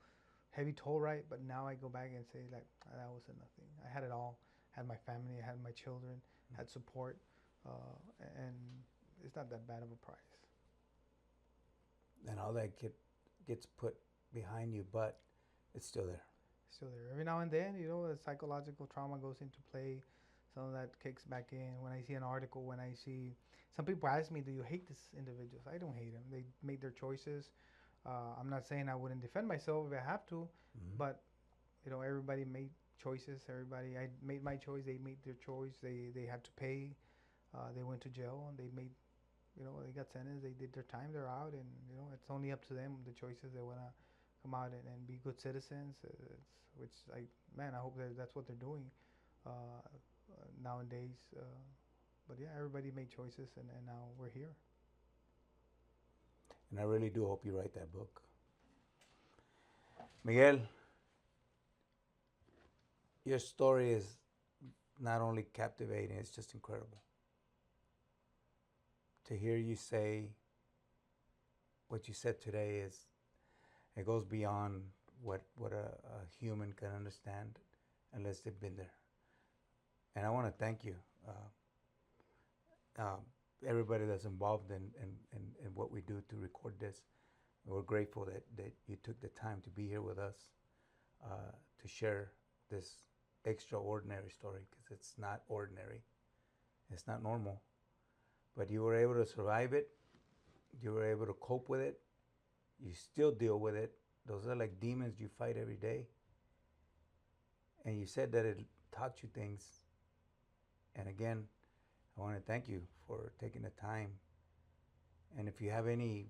heavy toll, right? But now I go back and say like, that was nothing. I had it all. Had my family, I had my children, had support, and it's not that bad of a price.
And all that gets put behind you, but it's still there.
Still there. Every now and then, the psychological trauma goes into play. Some of that kicks back in. When I see an article, when I see some people ask me, "Do you hate this individuals?" I don't hate them. They made their choices. I'm not saying I wouldn't defend myself if I have to,
Mm-hmm.
but everybody made choices. Everybody, I made my choice. They made their choice. They had to pay. They went to jail and they made. They got sentenced. They did their time. They're out, and it's only up to them the choices they wanna come out and be good citizens. Which man, I hope that's what they're doing nowadays. But yeah, everybody made choices, and now we're here.
And I really do hope you write that book, Miguel. Your story is not only captivating; it's just incredible to hear you say what you said today. Is it goes beyond what a human can understand unless they've been there. And I want to thank you, uh, everybody that's involved in what we do to record this. We're grateful that you took the time to be here with us, to share this extraordinary story, because it's not ordinary, it's not normal. But you were able to survive it, you were able to cope with it, you still deal with it. Those are like demons you fight every day. And you said that it taught you things. And again, I want to thank you for taking the time. And if you have any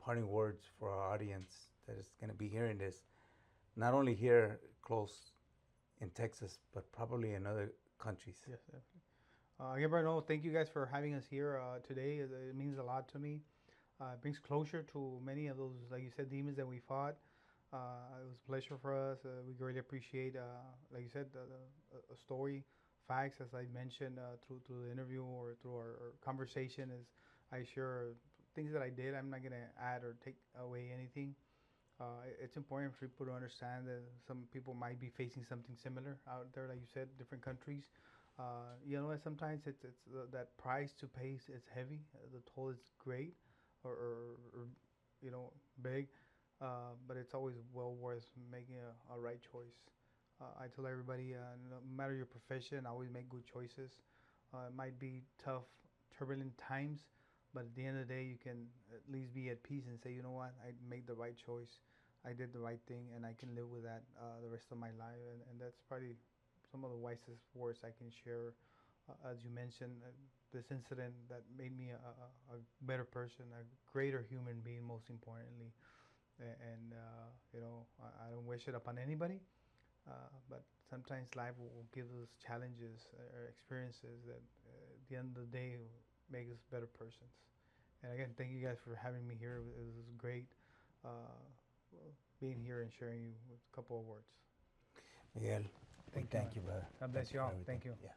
parting words for our audience that is going to be hearing this, not only here close in Texas, but probably in other countries.
Yes, definitely. Again, Bruno, thank you guys for having us here today. It means a lot to me. It brings closure to many of those, like you said, demons that we fought. It was a pleasure for us. We greatly appreciate, like you said, a story, facts, as I mentioned through the interview or through our conversation. Is I share things that I did. I'm not gonna add or take away anything. It's important for people to understand that some people might be facing something similar out there, like you said, different countries. Sometimes it's that price to pay is heavy. The toll is great, or you know, big, but it's always well worth making a right choice. I tell everybody, no matter your profession, always make good choices. It might be tough, turbulent times, but at the end of the day, you can at least be at peace and say, you know what, I made the right choice. I did the right thing, and I can live with that the rest of my life. And that's probably some of the wisest words I can share. As you mentioned, this incident that made me a better person, a greater human being, most importantly. And I don't wish it upon anybody. But sometimes life will give us challenges or experiences that, at the end of the day, make us better persons. And again, thank you guys for having me here. It was great uh, being here and sharing you with a couple of words.
Miguel, we
Thank you, man.
thank you, brother.
God
Thank
bless
you
you
for
all.
everything.
Thank you.
Yeah.